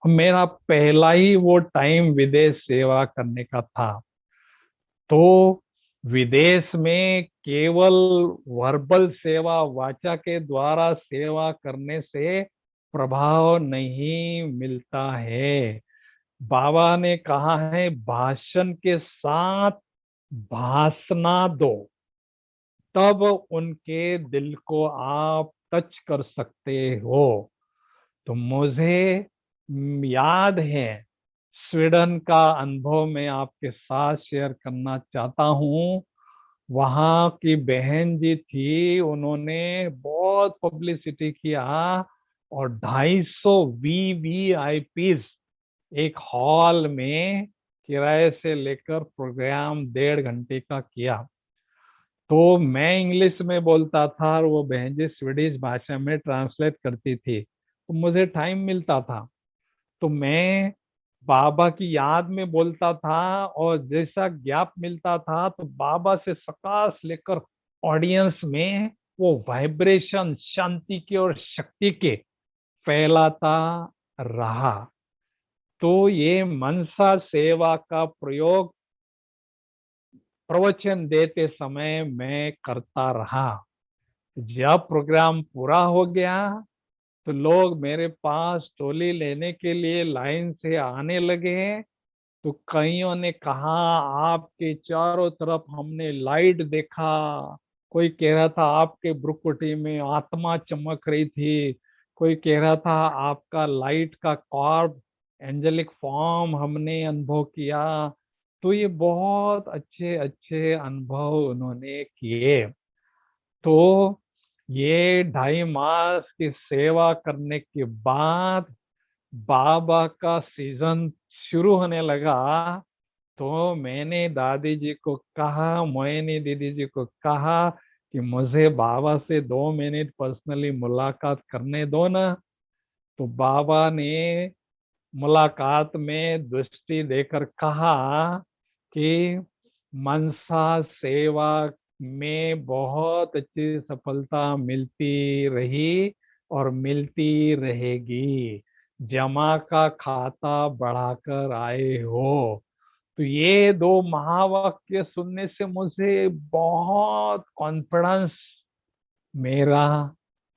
मेरा पहला ही वो टाइम विदेश सेवा करने का था। तो विदेश में केवल वर्बल सेवा, वाचा के द्वारा सेवा करने से प्रभाव नहीं मिलता है। बाबा ने कहा है, भाषण के साथ भासना दो, तब उनके दिल को आप टच कर सकते हो। तो मुझे याद है, स्वीडन का अनुभव मैं आपके साथ शेयर करना चाहता हूँ। वहाँ की बहन जी थी, उन्होंने बहुत पब्लिसिटी किया और 250 VVIPs एक हॉल में किराए से लेकर प्रोग्राम 1.5 घंटे का किया। तो मैं इंग्लिश में बोलता था और वो बहन जी स्वीडिश भाषा में ट्रांसलेट करती थी, तो मुझे टाइम मिलता था तो मैं बाबा की याद में बोलता था, और जैसा गैप मिलता था तो बाबा से सकाश लेकर ऑडियंस में वो वाइब्रेशन शांति के और शक्ति के फैलाता रहा। तो ये मनसा सेवा का प्रयोग प्रवचन देते समय मैं करता रहा। जब प्रोग्राम पूरा हो गया तो लोग मेरे पास टोली लेने के लिए लाइन से आने लगे। तो कईयों ने कहा आपके चारों तरफ हमने लाइट देखा, कोई कह रहा था आपके भ्रुकुटी में आत्मा चमक रही थी, कोई कह रहा था आपका लाइट का कॉर्ब एंजेलिक फॉर्म हमने अनुभव किया। तो ये बहुत अच्छे अच्छे अनुभव उन्होंने किए। तो ये 2.5 मास की सेवा करने के बाद बाबा का सीजन शुरू होने लगा। तो मैंने दादी जी को कहा, मोहिनी दीदी जी को कहा कि मुझे बाबा से 2 मिनट पर्सनली मुलाकात करने दो ना। तो बाबा ने मुलाकात में दृष्टि देकर कहा कि मनसा सेवा में बहुत अच्छी सफलता मिलती रही और मिलती रहेगी, जमा का खाता बढ़ाकर आए हो। तो ये 2 महावाक्य सुनने से मुझे बहुत कॉन्फिडेंस मेरा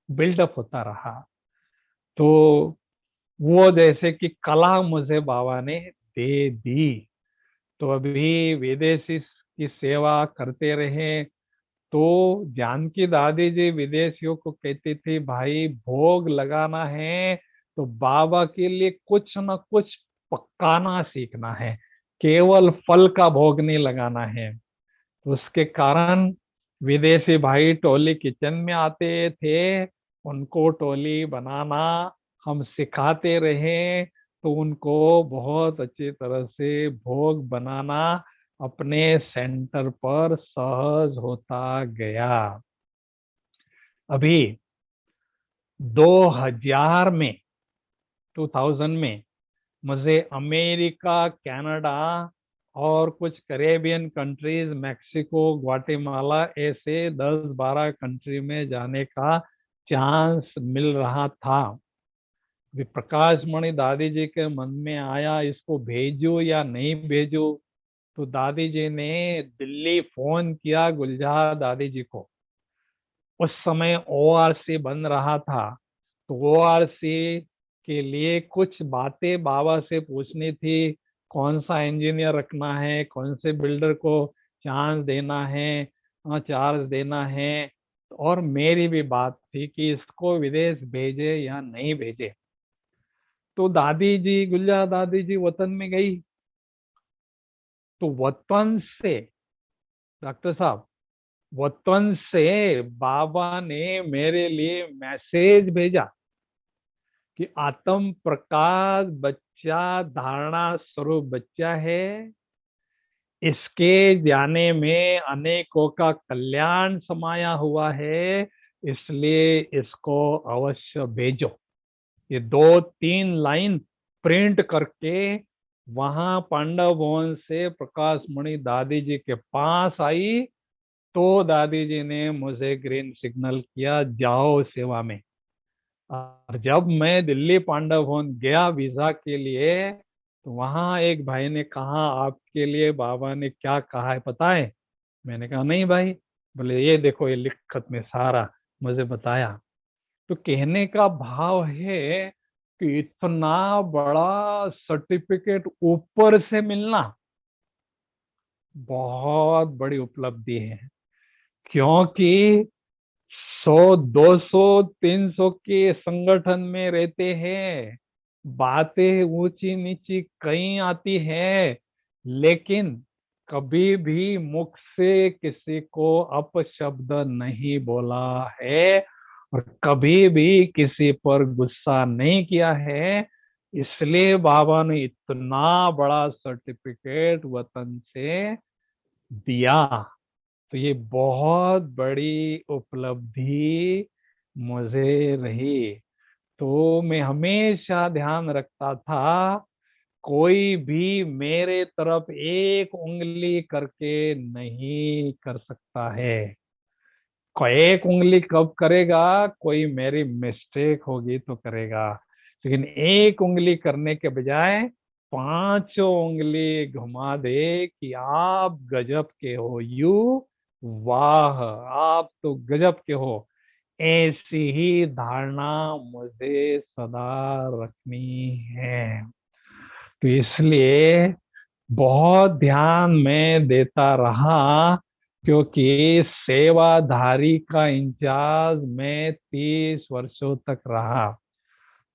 बिल्डअप होता रहा। तो वो जैसे कि कला मुझे बाबा ने दे दी। तो अभी विदेशी की सेवा करते रहे। तो जानकी दादी जी विदेशियों को कहती थी भाई भोग लगाना है तो बाबा के लिए कुछ न कुछ पकाना सीखना है, केवल फल का भोग नहीं लगाना है। तो उसके कारण विदेशी भाई टोली किचन में आते थे, उनको टोली बनाना हम सिखाते रहे। तो उनको बहुत अच्छी तरह से भोग बनाना अपने सेंटर पर सहज होता गया। अभी 2000 में 2000 में मुझे अमेरिका, कनाडा और कुछ कैरेबियन कंट्रीज, मैक्सिको, ग्वाटेमाला, ऐसे 10-12 कंट्री में जाने का चांस मिल रहा था। प्रकाश मणि दादी जी के मन में आया इसको भेजूं या नहीं भेजूं। तो दादी जी ने दिल्ली फोन किया गुलजार दादी जी को। उस समय ओआरसी बन रहा था, तो ओआरसी के लिए कुछ बातें बाबा से पूछनी थी, कौन सा इंजीनियर रखना है, कौन से बिल्डर को चांस देना है, चार्ज देना है। और मेरी भी बात थी कि इसको विदेश भेजे या नहीं भेजे। तो दादी जी, गुलजार दादी जी वतन में गई। तो वतन से डॉक्टर साहब, वतन से बाबा ने मेरे लिए मैसेज भेजा कि आत्म प्रकाश बच्चा धारणा स्वरूप बच्चा है, इसके जाने में अनेकों का कल्याण समाया हुआ है, इसलिए इसको अवश्य भेजो। ये 2-3 लाइन प्रिंट करके वहां पांडव भवन से प्रकाश मणि दादी जी के पास आई। तो दादी जी ने मुझे ग्रीन सिग्नल किया, जाओ सेवा में। और जब मैं दिल्ली पांडव भवन गया वीजा के लिए, तो वहां एक भाई ने कहा आपके लिए बाबा ने क्या कहा है पता है? मैंने कहा नहीं भाई। बोले ये देखो ये लिखत में सारा मुझे बताया। तो कहने का भाव है कि इतना बड़ा सर्टिफिकेट ऊपर से मिलना बहुत बड़ी उपलब्धि है। क्योंकि 100, 200, 300 के संगठन में रहते हैं, बातें ऊंची नीची कहीं आती है, लेकिन कभी भी मुख से किसी को अपशब्द नहीं बोला है। और कभी भी किसी पर गुस्सा नहीं किया है, इसलिए बाबा ने इतना बड़ा सर्टिफिकेट वतन से दिया। तो ये बहुत बड़ी उपलब्धि मुझे रही। तो मैं हमेशा ध्यान रखता था, कोई भी मेरे तरफ एक उंगली करके नहीं कर सकता है। एक उंगली कब करेगा, कोई मेरी मिस्टेक होगी तो करेगा, लेकिन एक उंगली करने के बजाय पांचों उंगली घुमा दे कि आप गजब के हो, वाह आप तो गजब के हो। ऐसी ही धारणा मुझे सदा रखनी है। तो इसलिए बहुत ध्यान में देता रहा, क्योंकि सेवाधारी का इंचार्ज मैं 30 वर्षों तक रहा।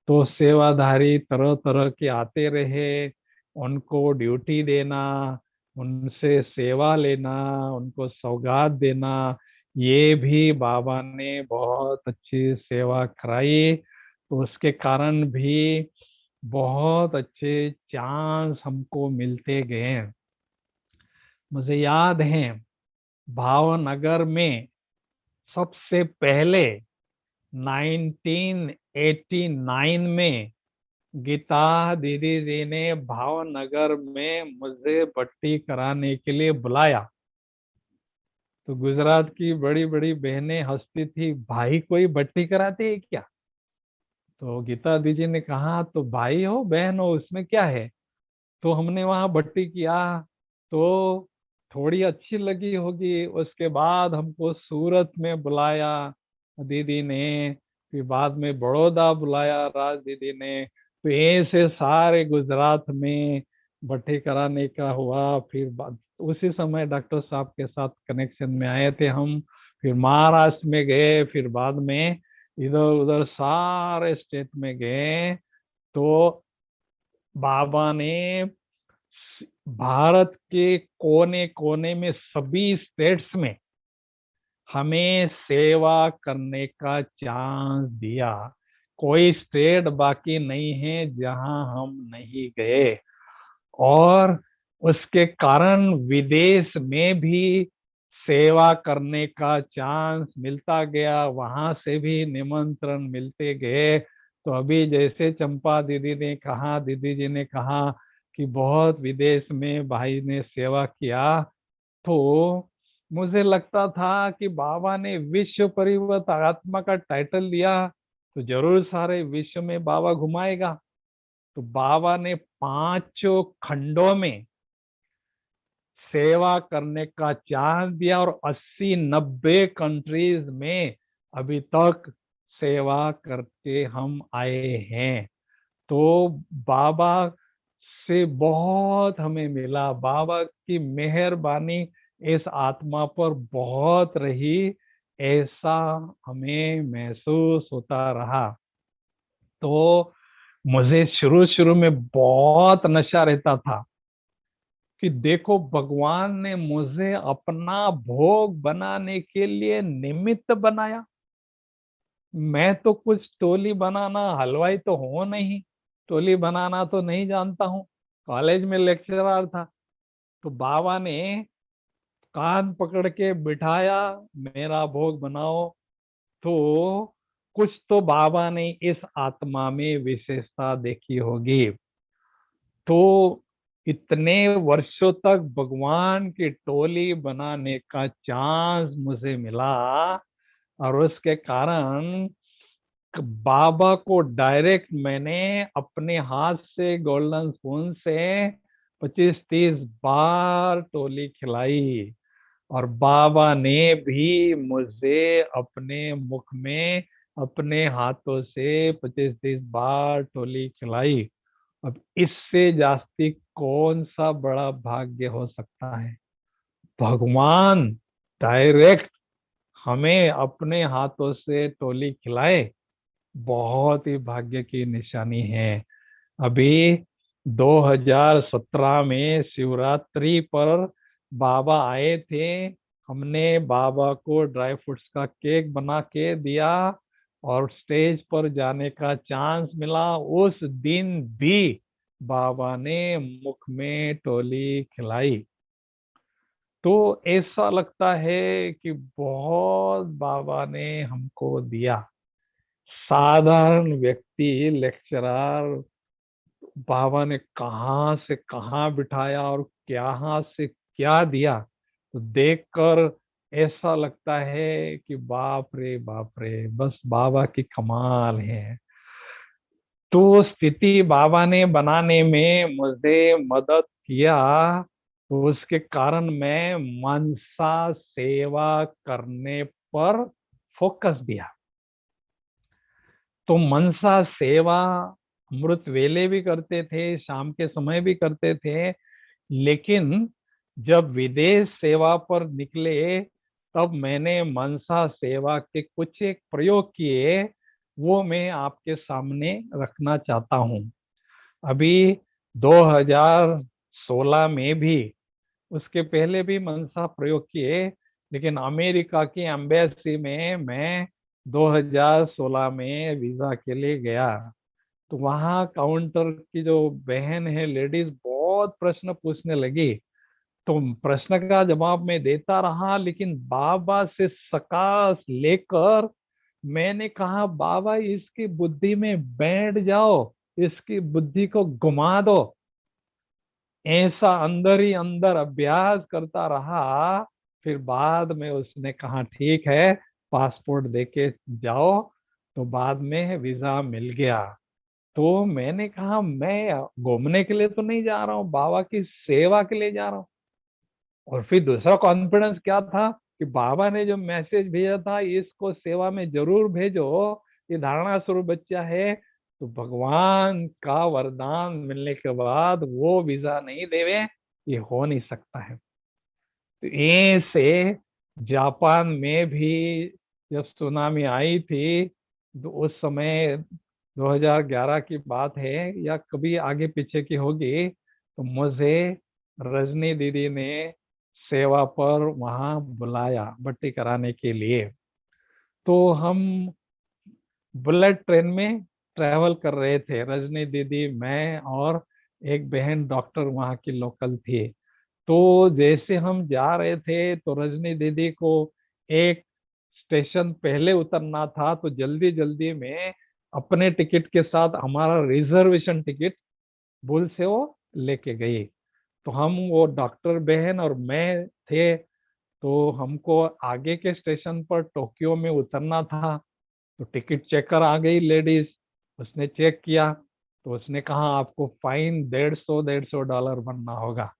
तो सेवाधारी तरह तरह के आते रहे, उनको ड्यूटी देना, उनसे सेवा लेना, उनको सौगात देना, ये भी बाबा ने बहुत अच्छी सेवा कराई। तो उसके कारण भी बहुत अच्छे चांस हमको मिलते गए। मुझे याद है भावनगर में सबसे पहले 1989 में गीता दीदी जी ने भावनगर में मुझे भर्ती कराने के लिए बुलाया। तो गुजरात की बड़ी बड़ी बहनें हंसती थी, भाई कोई भर्ती कराते है क्या? तो गीता दीदी ने कहा, तो भाई हो बहन हो उसमें क्या है। तो हमने वहां भर्ती किया, तो थोड़ी अच्छी लगी होगी। उसके बाद हमको सूरत में बुलाया दीदी ने, फिर बाद में बड़ौदा बुलाया राज दीदी ने। तो ऐसे सारे गुजरात में भर्ती कराने का हुआ। फिर उसी समय डॉक्टर साहब के साथ कनेक्शन में आए थे हम। फिर महाराष्ट्र में गए, फिर बाद में इधर उधर सारे स्टेट में गए। तो बाबा ने भारत के कोने कोने में सभी स्टेट्स में हमें सेवा करने का चांस दिया। कोई स्टेट बाकी नहीं है जहां हम नहीं गए। और उसके कारण विदेश में भी सेवा करने का चांस मिलता गया, वहां से भी निमंत्रण मिलते गए। तो अभी जैसे चंपा दीदी ने कहा, दीदी जी ने कहा कि बहुत विदेश में भाई ने सेवा किया, तो मुझे लगता था कि बाबा ने विश्व परिवर्त आत्मा का टाइटल दिया तो जरूर सारे विश्व में बाबा घुमाएगा। तो बाबा ने पांचों खंडों में सेवा करने का चांस दिया, और 80-90 कंट्रीज में अभी तक सेवा करके हम आए हैं। तो बाबा से बहुत हमें मिला, बाबा की मेहरबानी इस आत्मा पर बहुत रही, ऐसा हमें महसूस होता रहा। तो मुझे शुरू शुरू में बहुत नशा रहता था कि देखो भगवान ने मुझे अपना भोग बनाने के लिए निमित्त बनाया। मैं तो कुछ टोली बनाना, हलवाई तो हो नहीं, टोली बनाना तो नहीं जानता हूँ। कॉलेज में लेक्चरर था, तो बाबा ने कान पकड़ के बिठाया, मेरा भोग बनाओ। तो कुछ तो बाबा ने इस आत्मा में विशेषता देखी होगी। तो इतने वर्षों तक भगवान की टोली बनाने का चांस मुझे मिला, और उसके कारण बाबा को डायरेक्ट मैंने अपने हाथ से गोल्डन स्पून से 25-30 बार टोली खिलाई। और बाबा ने भी मुझे अपने मुख में अपने हाथों से 25-30 बार टोली खिलाई। अब इससे जास्ती कौन सा बड़ा भाग्य हो सकता है। भगवान डायरेक्ट हमें अपने हाथों से टोली खिलाए, बहुत ही भाग्य की निशानी है। अभी 2017 में शिवरात्रि पर बाबा आए थे। हमने बाबा को ड्राई फ्रूट्स का केक बना के दिया, और स्टेज पर जाने का चांस मिला, उस दिन भी बाबा ने मुख में टोली खिलाई। तो ऐसा लगता है कि बहुत बाबा ने हमको दिया। साधारण व्यक्ति लेक्चरर बाबा ने कहाँ से कहाँ बिठाया और कहाँ से क्या दिया, तो देखकर ऐसा लगता है कि बाप रे, बस बाबा की कमाल है। तो स्थिति बाबा ने बनाने में मुझे मदद किया, तो उसके कारण मैं मनसा सेवा करने पर फोकस दिया। तो मनसा सेवा अमृत वेले भी करते थे, शाम के समय भी करते थे, लेकिन जब विदेश सेवा पर निकले तब मैंने मनसा सेवा के कुछ एक प्रयोग किए, वो मैं आपके सामने रखना चाहता हूँ। अभी 2016 में भी, उसके पहले भी मनसा प्रयोग किए, लेकिन अमेरिका की एम्बेसी में मैं 2016 में वीजा के लिए गया। तो वहाँ काउंटर की जो बहन है, लेडीज, बहुत प्रश्न पूछने लगी। तो प्रश्न का जवाब मैं देता रहा, लेकिन बाबा से सकाश लेकर मैंने कहा, बाबा इसकी बुद्धि में बैठ जाओ, इसकी बुद्धि को घुमा दो। ऐसा अंदर ही अंदर अभ्यास करता रहा। फिर बाद में उसने कहा ठीक है, पासपोर्ट देके जाओ। तो बाद में वीजा मिल गया। तो मैंने कहा मैं घूमने के लिए तो नहीं जा रहा हूँ, बाबा की सेवा के लिए जा रहा हूँ। और फिर दूसरा कॉन्फिडेंस क्या था कि बाबा ने जो मैसेज भेजा था, इसको सेवा में जरूर भेजो, ये धारणा स्वरूप बच्चा है। तो भगवान का वरदान मिलने के बाद वो वीजा नहीं देवे, ये हो नहीं सकता है। तो ऐसे जापान में भी जब सुनामी आई थी, तो उस समय 2011 की बात है या कभी आगे पीछे की होगी, तो मुझे रजनी दीदी ने सेवा पर वहां बुलाया भर्ती कराने के लिए। तो हम बुलेट ट्रेन में ट्रैवल कर रहे थे, रजनी दीदी, मैं और एक बहन डॉक्टर वहाँ की लोकल थी। तो जैसे हम जा रहे थे तो रजनी दीदी को एक स्टेशन पहले उतरना था, तो जल्दी जल्दी में अपने टिकट के साथ हमारा रिजर्वेशन टिकट भूल से वो लेके गई। तो हम, वो डॉक्टर बहन और मैं थे, तो हमको आगे के स्टेशन पर टोक्यो में उतरना था। तो टिकट चेकर आ गई लेडीज, उसने चेक किया, तो उसने कहा आपको फाइन 150 भरना होगा।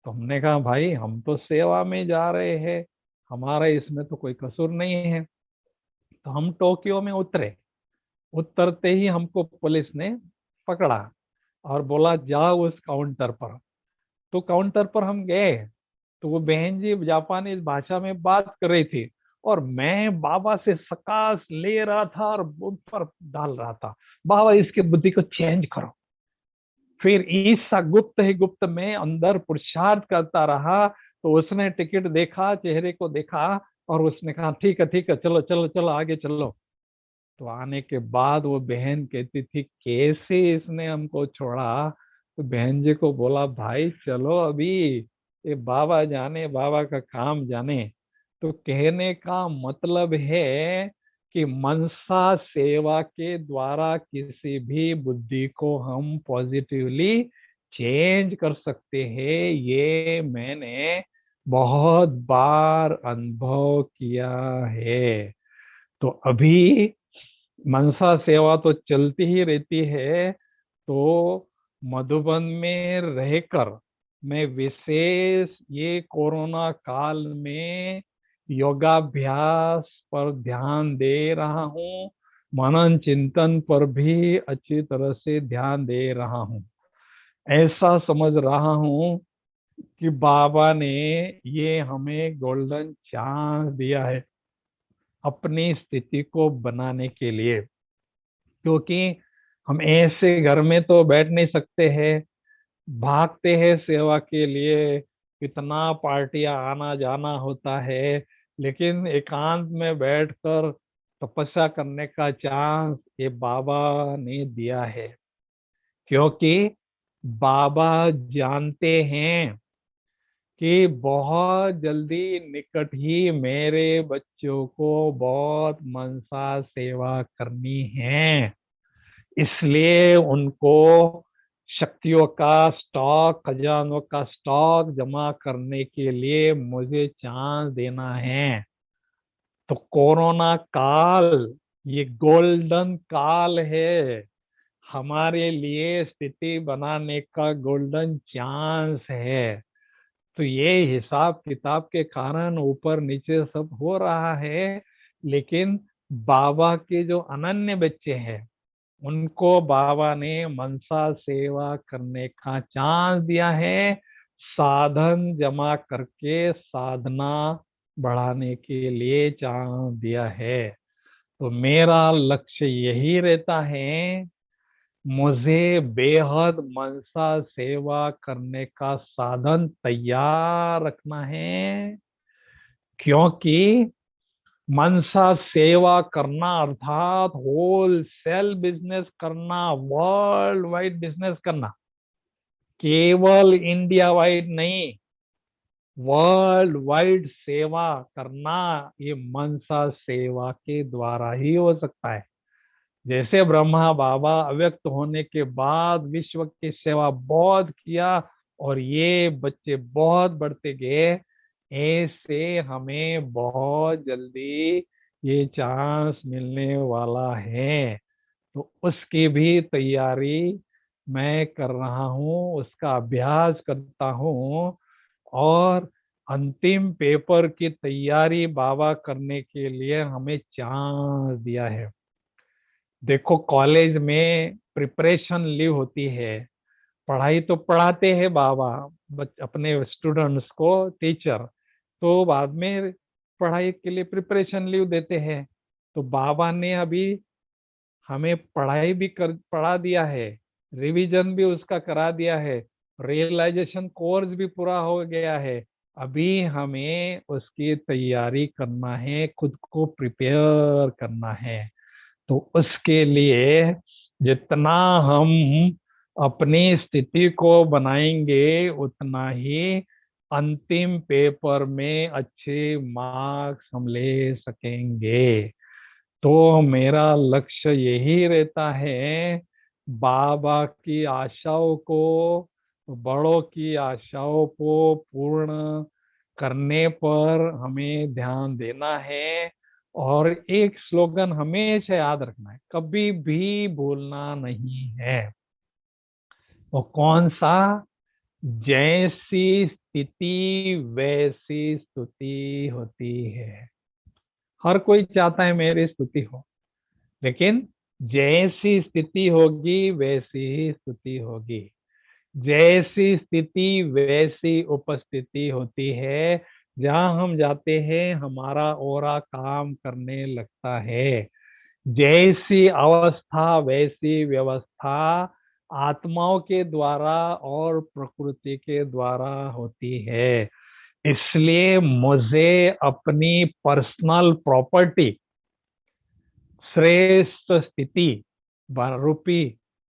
तो हमने कहा भाई हम तो सेवा में जा रहे हैं, हमारा इसमें तो कोई कसूर नहीं है। तो हम टोक्यो में उतरे। उतरते ही हमको पुलिस ने पकड़ा और बोला जाओ उस काउंटर पर। तो काउंटर पर हम गए, तो वो बहन जी जापानी भाषा में बात कर रही थी और मैं बाबा से सकाश ले रहा था और ऊपर डाल रहा था, बाबा इसके बुद्धि को चेंज करो। फिर ईसा गुप्त ही गुप्त में अंदर पुरुषार्थ करता रहा। तो उसने टिकट देखा, चेहरे को देखा और उसने कहा ठीक है, चलो चलो चलो आगे चलो। तो आने के बाद वो बहन कहती थी कैसे इसने हमको छोड़ा। तो बहन जी को बोला भाई चलो अभी, ये बाबा जाने, बाबा का काम जाने। तो कहने का मतलब है कि मनसा सेवा के द्वारा किसी भी बुद्धि को हम पॉजिटिवली चेंज कर सकते हैं। ये मैंने बहुत बार अनुभव किया है। तो अभी मनसा सेवा तो चलती ही रहती है। तो मधुबन में रहकर मैं विशेष ये कोरोना काल में योगाभ्यास पर ध्यान दे रहा हूँ, मनन चिंतन पर भी अच्छी तरह से ध्यान दे रहा हूँ। ऐसा समझ रहा हूँ कि बाबा ने ये हमें गोल्डन चांस दिया है अपनी स्थिति को बनाने के लिए, क्योंकि हम ऐसे घर में तो बैठ नहीं सकते हैं, भागते हैं सेवा के लिए, कितना पार्टियां आना जाना होता है, लेकिन एकांत में बैठकर तपस्या करने का चांस ये बाबा ने दिया है, क्योंकि बाबा जानते हैं कि बहुत जल्दी निकट ही मेरे बच्चों को बहुत मनसा सेवा करनी है। इसलिए उनको शक्तियों का स्टॉक, खजानों का स्टॉक जमा करने के लिए मुझे चांस देना है। तो कोरोना काल ये गोल्डन काल है, हमारे लिए स्थिति बनाने का गोल्डन चांस है। तो ये हिसाब किताब के कारण ऊपर नीचे सब हो रहा है, लेकिन बाबा के जो अनन्य बच्चे हैं उनको बाबा ने मनसा सेवा करने का चांस दिया है, साधन जमा करके साधना बढ़ाने के लिए चांस दिया है। तो मेरा लक्ष्य यही रहता है, मुझे बेहद मनसा सेवा करने का साधन तैयार रखना है, क्योंकि मनसा सेवा करना अर्थात होलसेल बिजनेस करना, वर्ल्ड वाइड बिजनेस करना, केवल इंडिया वाइड नहीं, वर्ल्ड वाइड सेवा करना, ये मनसा सेवा के द्वारा ही हो सकता है। जैसे ब्रह्मा बाबा अव्यक्त होने के बाद विश्व की सेवा बहुत किया और ये बच्चे बहुत बढ़ते गए, ऐसे हमें बहुत जल्दी ये चांस मिलने वाला है। तो उसकी भी तैयारी मैं कर रहा हूँ, उसका अभ्यास करता हूँ और अंतिम पेपर की तैयारी बाबा करने के लिए हमें चांस दिया है। देखो कॉलेज में प्रिपरेशन लीव होती है, पढ़ाई तो पढ़ाते हैं बाबा अपने स्टूडेंट्स को, टीचर तो बाद में पढ़ाई के लिए प्रिपरेशन लीव देते हैं। तो बाबा ने अभी हमें पढ़ाई भी पढ़ा दिया है, रिवीजन भी उसका करा दिया है, रियलाइजेशन कोर्स भी पूरा हो गया है। अभी हमें उसकी तैयारी करना है, खुद को प्रिपेयर करना है। तो उसके लिए जितना हम अपनी स्थिति को बनाएंगे उतना ही अंतिम पेपर में अच्छे मार्क्स हम ले सकेंगे। तो मेरा लक्ष्य यही रहता है, बाबा की आशाओं को, बड़ों की आशाओं को पूर्ण करने पर हमें ध्यान देना है। और एक स्लोगन हमेशा याद रखना है, कभी भी भूलना नहीं है। वो कौन सा? जैसी स्थिति वैसी स्तुति होती है। हर कोई चाहता है मेरी स्तुति हो, लेकिन जैसी स्थिति होगी वैसी ही स्तुति होगी। जैसी स्थिति वैसी उपस्थिति होती है। जहां हम जाते हैं हमारा ओरा काम करने लगता है। जैसी अवस्था वैसी व्यवस्था आत्माओं के द्वारा और प्रकृति के द्वारा होती है। इसलिए मुझे अपनी पर्सनल प्रॉपर्टी श्रेष्ठ स्थिति रूपी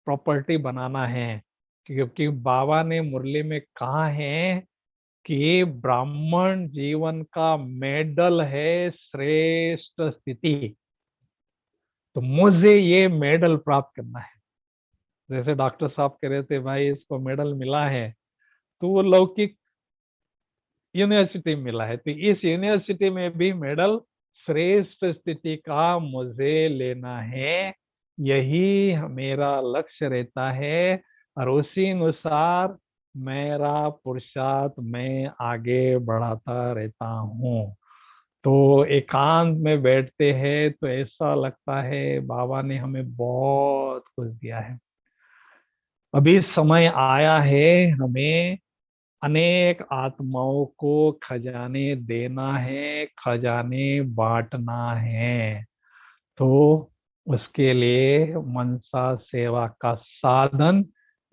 प्रॉपर्टी बनाना है, क्योंकि बाबा ने मुरली में कहा है कि ब्राह्मण जीवन का मेडल है श्रेष्ठ स्थिति। तो मुझे ये मेडल प्राप्त करना है। जैसे डॉक्टर साहब कह रहे थे भाई इसको मेडल मिला है, तो वो लौकिक यूनिवर्सिटी में मिला है, तो इस यूनिवर्सिटी में भी मेडल श्रेष्ठ स्थिति का मुझे लेना है। यही मेरा लक्ष्य रहता है और उसी अनुसार मेरा पुरुषार्थ मैं आगे बढ़ाता रहता हूँ। तो एकांत में बैठते हैं तो ऐसा लगता है बाबा ने हमें बहुत कुछ दिया है। अभी समय आया है हमें अनेक आत्माओं को खजाने देना है, खजाने बांटना है। तो उसके लिए मनसा सेवा का साधन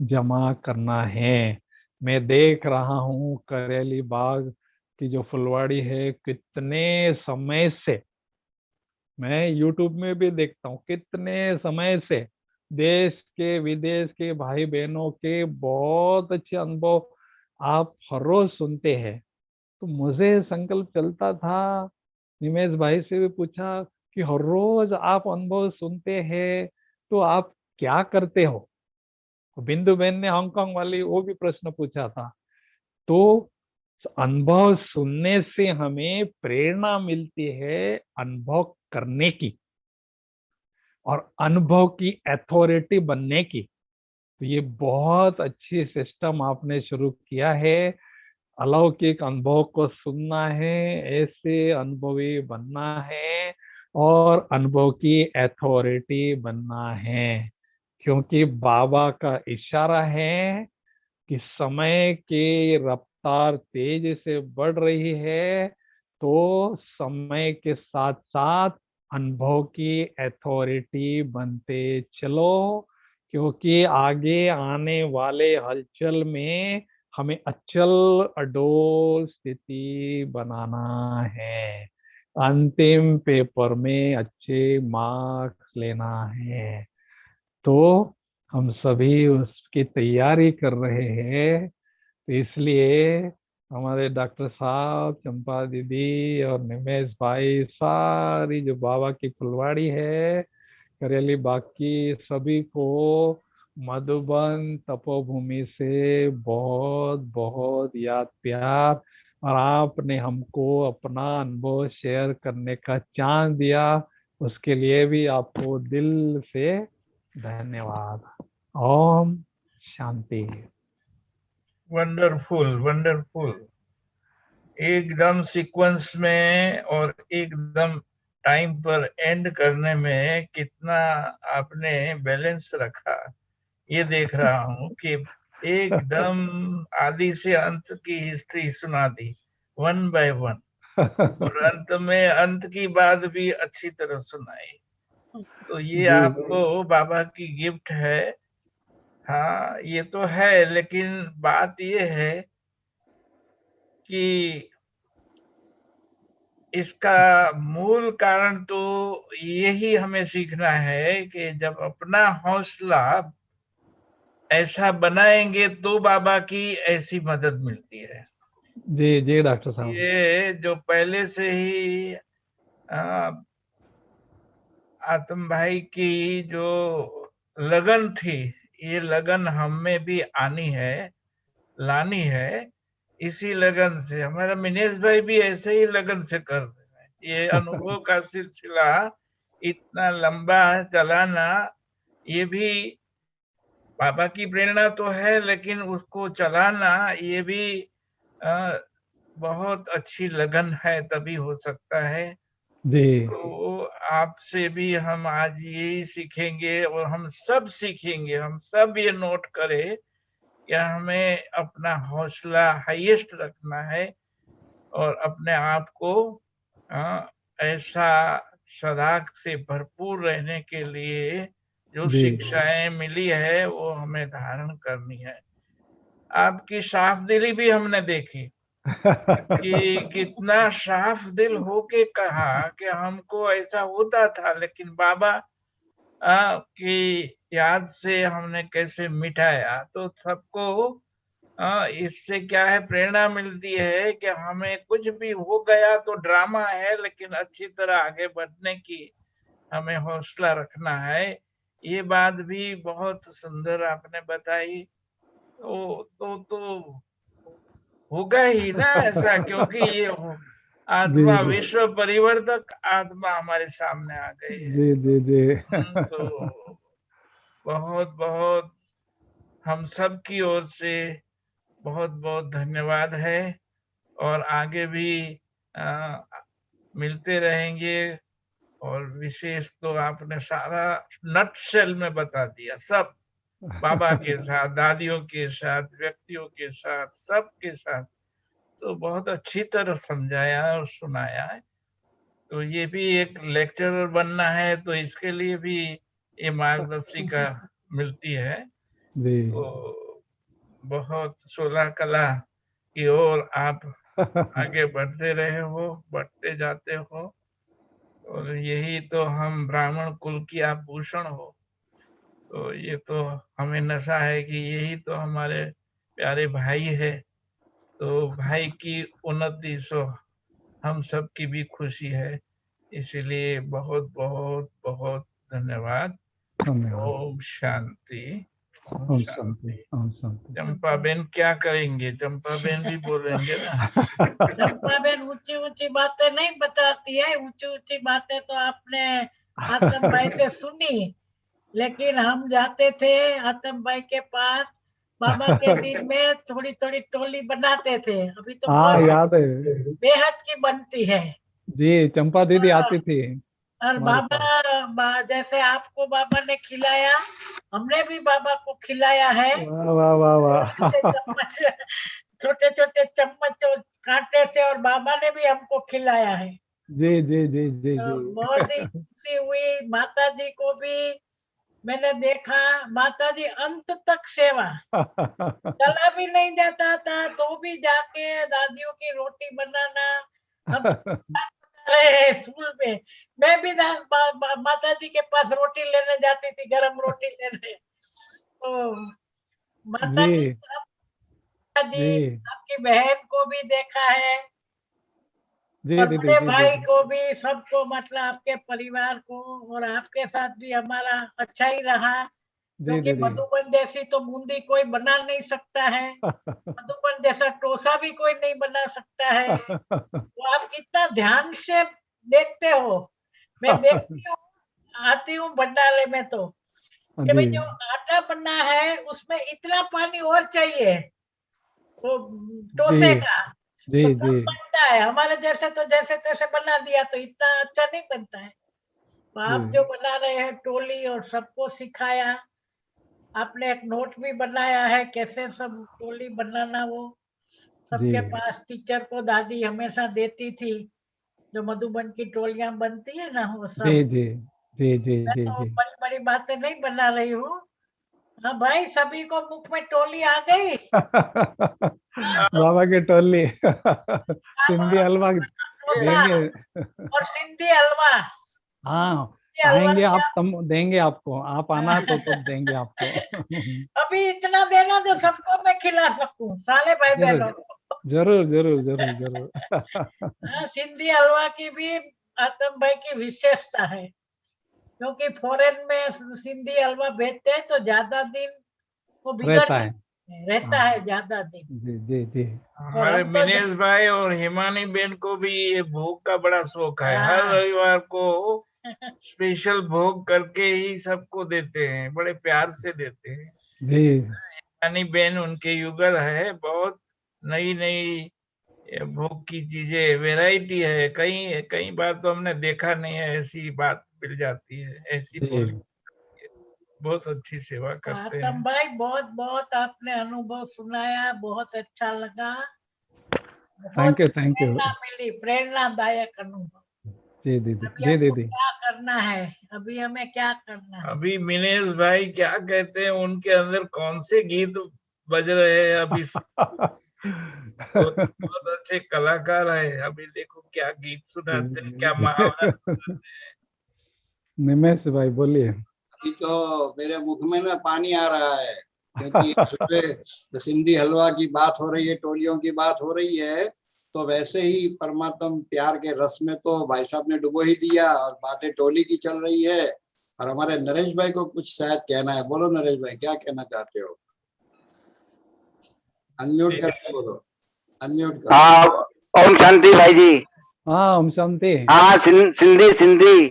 जमा करना है। मैं देख रहा हूँ करेली बाग की जो फुलवाड़ी है, कितने समय से मैं यूट्यूब में भी देखता हूँ कितने समय से देश के विदेश के भाई बहनों के बहुत अच्छे अनुभव आप हर रोज सुनते हैं। तो मुझे संकल्प चलता था, निमेश भाई से भी पूछा कि हर रोज आप अनुभव सुनते हैं तो आप क्या करते हो। बिंदु बहन ने हांगकांग वाली वो भी प्रश्न पूछा था। तो अनुभव सुनने से हमें प्रेरणा मिलती है अनुभव करने की और अनुभव की अथॉरिटी बनने की। तो ये बहुत अच्छी सिस्टम आपने शुरू किया है। अलौकिक अनुभव को सुनना है, ऐसे अनुभवी बनना है और अनुभव की अथॉरिटी बनना है। क्योंकि बाबा का इशारा है कि समय की रफ्तार तेज से बढ़ रही है, तो समय के साथ साथ अनुभव की अथॉरिटी बनते चलो। क्योंकि आगे आने वाले हलचल में हमें अचल अडोल स्थिति बनाना है, अंतिम पेपर में अच्छे मार्क्स लेना है। तो हम सभी उसकी तैयारी कर रहे हैं। तो इसलिए हमारे डॉक्टर साहब, चंपा दीदी और निमेश भाई, सारी जो बाबा की फुलवाड़ी है, करेली बाकी सभी को मधुबन तपोभूमि से बहुत बहुत याद प्यार। और आपने हमको अपना अनुभव शेयर करने का चांस दिया, उसके लिए भी आपको दिल से धन्यवाद। ओम शांति। वंडरफुल वंडरफुल, एकदम सीक्वेंस में और एकदम टाइम पर एंड करने में कितना आपने बैलेंस रखा, ये देख रहा हूँ कि एकदम आदि से अंत की हिस्ट्री सुना दी, वन बाय वन, और अंत में अंत की बात भी अच्छी तरह सुनाई। तो ये जी। आपको बाबा की गिफ्ट है। हाँ ये तो है, लेकिन बात ये है कि इसका मूल कारण तो यही हमें सीखना है कि जब अपना हौसला ऐसा बनाएंगे तो बाबा की ऐसी मदद मिलती है। जी जी डॉक्टर साहब। ये जो पहले से ही आत्म भाई की जो लगन थी, ये लगन हम में भी आनी है, लानी है। इसी लगन से हमारा मिनेश भाई भी ऐसे ही लगन से कर रहे हैं। ये अनुभव का सिलसिला इतना लंबा चलाना, ये भी बाबा की प्रेरणा तो है, लेकिन उसको चलाना ये भी बहुत अच्छी लगन है, तभी हो सकता है। जी तो आपसे भी हम आज यही सीखेंगे और हम सब सीखेंगे, हम सब ये नोट करें कि हमें अपना हौसला हाईएस्ट रखना है और अपने आप को ऐसा सदा से भरपूर रहने के लिए जो जी। शिक्षाएं मिली है वो हमें धारण करनी है। आपकी साफ दिली भी हमने देखी कि कितना साफ दिल होके कहा कि हमको ऐसा होता था, लेकिन बाबा की याद से हमने कैसे मिटाया। तो सबको इससे क्या है, प्रेरणा मिलती है कि हमें कुछ भी हो गया तो ड्रामा है, लेकिन अच्छी तरह आगे बढ़ने की हमें हौसला रखना है। ये बात भी बहुत सुंदर आपने बताई। तो होगा ही ना ऐसा, क्योंकि ये जी आत्मा जी विश्व परिवर्तक आत्मा हमारे सामने आ गई है। जी जी जी। तो बहुत बहुत हम सब की ओर से बहुत बहुत धन्यवाद है, और आगे भी मिलते रहेंगे। और विशेष तो आपने सारा नटशेल में बता दिया, सब बाबा के साथ, दादियों के साथ, व्यक्तियों के साथ, सबके साथ तो बहुत अच्छी तरह समझाया और सुनाया है। तो ये भी एक लेक्चरर बनना है तो इसके लिए भी ये मार्गदर्शिका मिलती है। जी। तो बहुत 16 कला की ओर आप आगे बढ़ते रहे हो, बढ़ते जाते हो। और यही तो हम ब्राह्मण कुल की आभूषण हो। तो ये तो हमें नशा है कि यही तो हमारे प्यारे भाई है। तो भाई की उन्नति सो हम सब की भी खुशी है। इसीलिए बहुत बहुत बहुत धन्यवाद। धन्यवाद। ओम शांति। ओम ओम शांति। शांति। ओम शांति। चंपा बेन क्या करेंगे? चंपा बेन भी बोलेंगे ना। चंपा बेन ऊंची ऊंची बातें नहीं बताती है, ऊंची ऊंची बातें तो आपने आतम भाई से सुनी, लेकिन हम जाते थे आतम भाई के पास बाबा के दिन में थोड़ी थोड़ी टोली बनाते थे। अभी तो हाँ बहुत याद है बेहद की बनती है। जी, चंपा दीदी आती थी और हमारे पास। जैसे आपको बाबा ने खिलाया, हमने भी बाबा को खिलाया है। वाह वाह वाह वाह। चम्मच, छोटे छोटे चम्मच जो काटे थे, और बाबा ने भी हमको खिलाया है। जी जी जी जी तो जी। बहुत ही खुशी हुई। माता जी को भी मैंने देखा, माता जी अंत तक सेवा, चला भी नहीं जाता था तो भी जाके दादियों की रोटी बनाना। हम रहे हैं स्कूल में, मैं भी माता जी के पास रोटी लेने जाती थी, गरम रोटी लेने। तो माता जी, जी जी आपकी बहन को भी देखा है, जी और दीदी बड़े जी भाई दीदी। को भी, सबको, मतलब आपके परिवार को, और आपके साथ भी हमारा अच्छा ही रहा। जी क्योंकि दीदी। मधुबन जैसी तो बूंदी कोई बना नहीं सकता है, मधुबन जैसा डोसा भी कोई नहीं बना सकता है। तो आप कितना ध्यान से देखते हो। मैं देखती हूँ, आती हूँ भंडारे में तो, कि भाई जी जो आटा बना है उसमें इतना पानी और चाहिए, वो डोसे जी का, जी तो जी तब बनता है। हमारे जैसे तो जैसे तैसे बना दिया तो इतना अच्छा नहीं बनता है। तो आप जो जी बना रहे हैं टोली, और सबको सिखाया आपने, एक नोट भी बनाया है कैसे सब टोली बनाना। वो जी सबके पास टीचर को दादी हमेशा देती थी, जो मधुबन की टोलियां बनती है ना, वो जी सब। जी जी जी मैं जी तो जी। बड़ी बड़ी बातें नहीं बना रही हूँ। हाँ भाई, सभी को मुख में टोली आ गई। बाबा की टोली सिंधी हलवा डोसा देंगे। और सिंधी हलवा। हाँ सिंधी हलवा आएंगे आप, दिया। तब देंगे आपको, आप आना तो तब देंगे आपको। अभी इतना देना जो सबको मैं खिला सकूं, साले भाई जरूर बहनों को। जरूर जरूर जरूर जरूर। हाँ, सिंधी हलवा की भी आतम भाई की विशेषता है, क्योंकि फॉरेन में सिंधी हलवा भेजते हैं तो ज्यादा दिन वो बिगड़ रहता है। नहीं रहता हाँ है ज्यादा दिन। जी जी जी। और हमारे हम तो मिनेश भाई और हिमानी बेन को भी ये भोग का बड़ा शौक है। हर हाँ। रविवार को स्पेशल भोग करके ही सबको देते हैं, बड़े प्यार से देते हैं। जी हिमानी बेन उनके युगल है, बहुत नई नई भोग की चीजें, वैरायटी है। कई कई बार तो हमने देखा नहीं है, ऐसी बात मिल जाती है, ऐसी जी। बोली। बहुत अच्छी सेवा करते आतम हैं। भाई, बहुत बहुत आपने अनुभव सुनाया, बहुत अच्छा लगा। बहुत थैंक ही यू थैंक यू। प्रेरणा मिली, प्रेरणादायक अनुभव। जी दीदी अभी जी हमको दीदी। क्या करना है, अभी हमें क्या करना है? अभी मिनेश भाई क्या कहते हैं, उनके अंदर कौन से गीत बज रहे हैं अभी? बहुत अच्छे कलाकार है। अभी देखो क्या गीत सुनाते हैं, क्या महावरा सुनाते हैं। निमेश भाई बोलिए। अभी तो मेरे मुख में ना पानी आ रहा है, क्योंकि सुबह सिंधी हलवा की बात हो रही है, टोलियों की बात हो रही है, तो वैसे ही परमात्मा प्यार के रस में तो भाई साहब ने डुबो ही दिया, और बातें टोली की चल रही है। और हमारे नरेश भाई को कुछ शायद कहना है। बोलो नरेश भाई, क्या कहना चाहते हो? अनम्यूट करके बोलो, अनम्यूट करो। हाँ, ओम शांति भाई जी। हाँ ओम शांति। हाँ, सिंधी सिंधी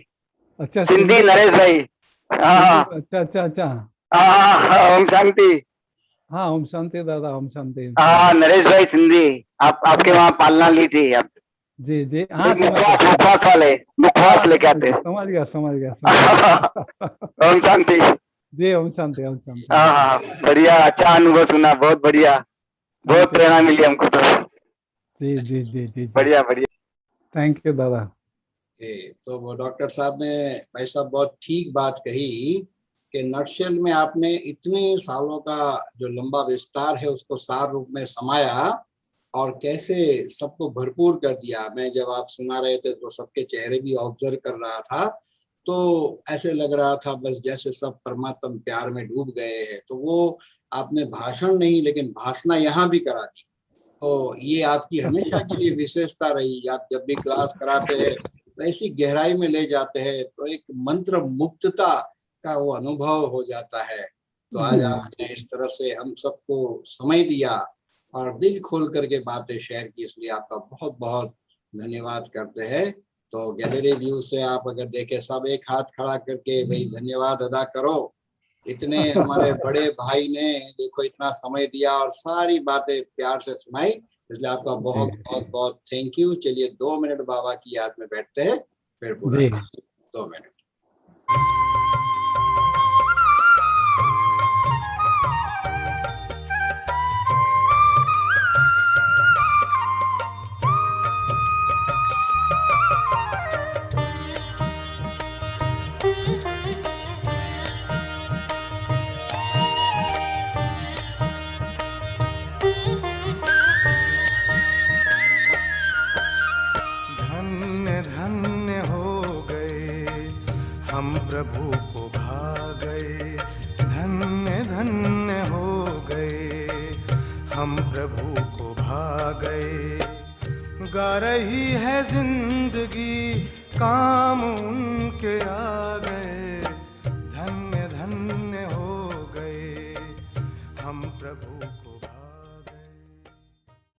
अच्छा सिंधी नरेश भाई। हाँ अच्छा अच्छा अच्छा। हाँ, ओम शांति। हाँ ओम शांति दादा, ओम शांति। हाँ नरेश भाई सिंधी, आपके वहाँ पालना ली थी आप। जी जी हाँ मुखवास मुखवास वाले, मुखवास लेके आते। समझ गया समझ गया। ओम शांति। जी ओम शांति ओम शांति। हाँ बढ़िया, अच्छा अनुभव सुना, बहुत बढ़िया, बहुत प्रेरणा मिली हमको तो। जी जी जी जी बढ़िया बढ़िया। थैंक यू दादा। तो वो डॉक्टर साहब ने, भाई साहब, बहुत ठीक बात कही कि नक्शल में आपने इतने सालों का जो लंबा विस्तार है उसको सार रूप में समाया, और कैसे सबको भरपूर कर दिया। मैं जब आप सुना रहे थे तो सबके चेहरे भी ऑब्जर्व कर रहा था, तो ऐसे लग रहा था बस जैसे सब परमात्म प्यार में डूब गए हैं। तो वो आपने भाषण नहीं लेकिन भाषणा यहाँ भी करा दी। तो ये आपकी हमेशा के लिए विशेषता रही। आप जब भी क्लास कराते हैं तो ऐसी गहराई में ले जाते हैं, तो एक मंत्र मुक्तता का वो अनुभव हो जाता है। तो आज आपने इस तरह से हम सबको समय दिया और दिल खोल करके बातें शेयर की, इसलिए आपका बहुत बहुत धन्यवाद करते हैं। तो गैलरी व्यू से आप अगर देखें, सब एक हाथ खड़ा करके भाई धन्यवाद अदा करो। इतने हमारे बड़े भाई ने देखो इतना समय दिया और सारी बातें प्यार से सुनाई, इसलिए आपका बहुत बहुत बहुत थैंक यू। चलिए 2 मिनट बाबा की याद में बैठते हैं, फिर पूरा 2 मिनट। धन्य धन्य हो गए हम प्रभु को भा गए, धन्य धन्य हो गए हम प्रभु को भा गए। गा रही है जिंदगी काम उनके आ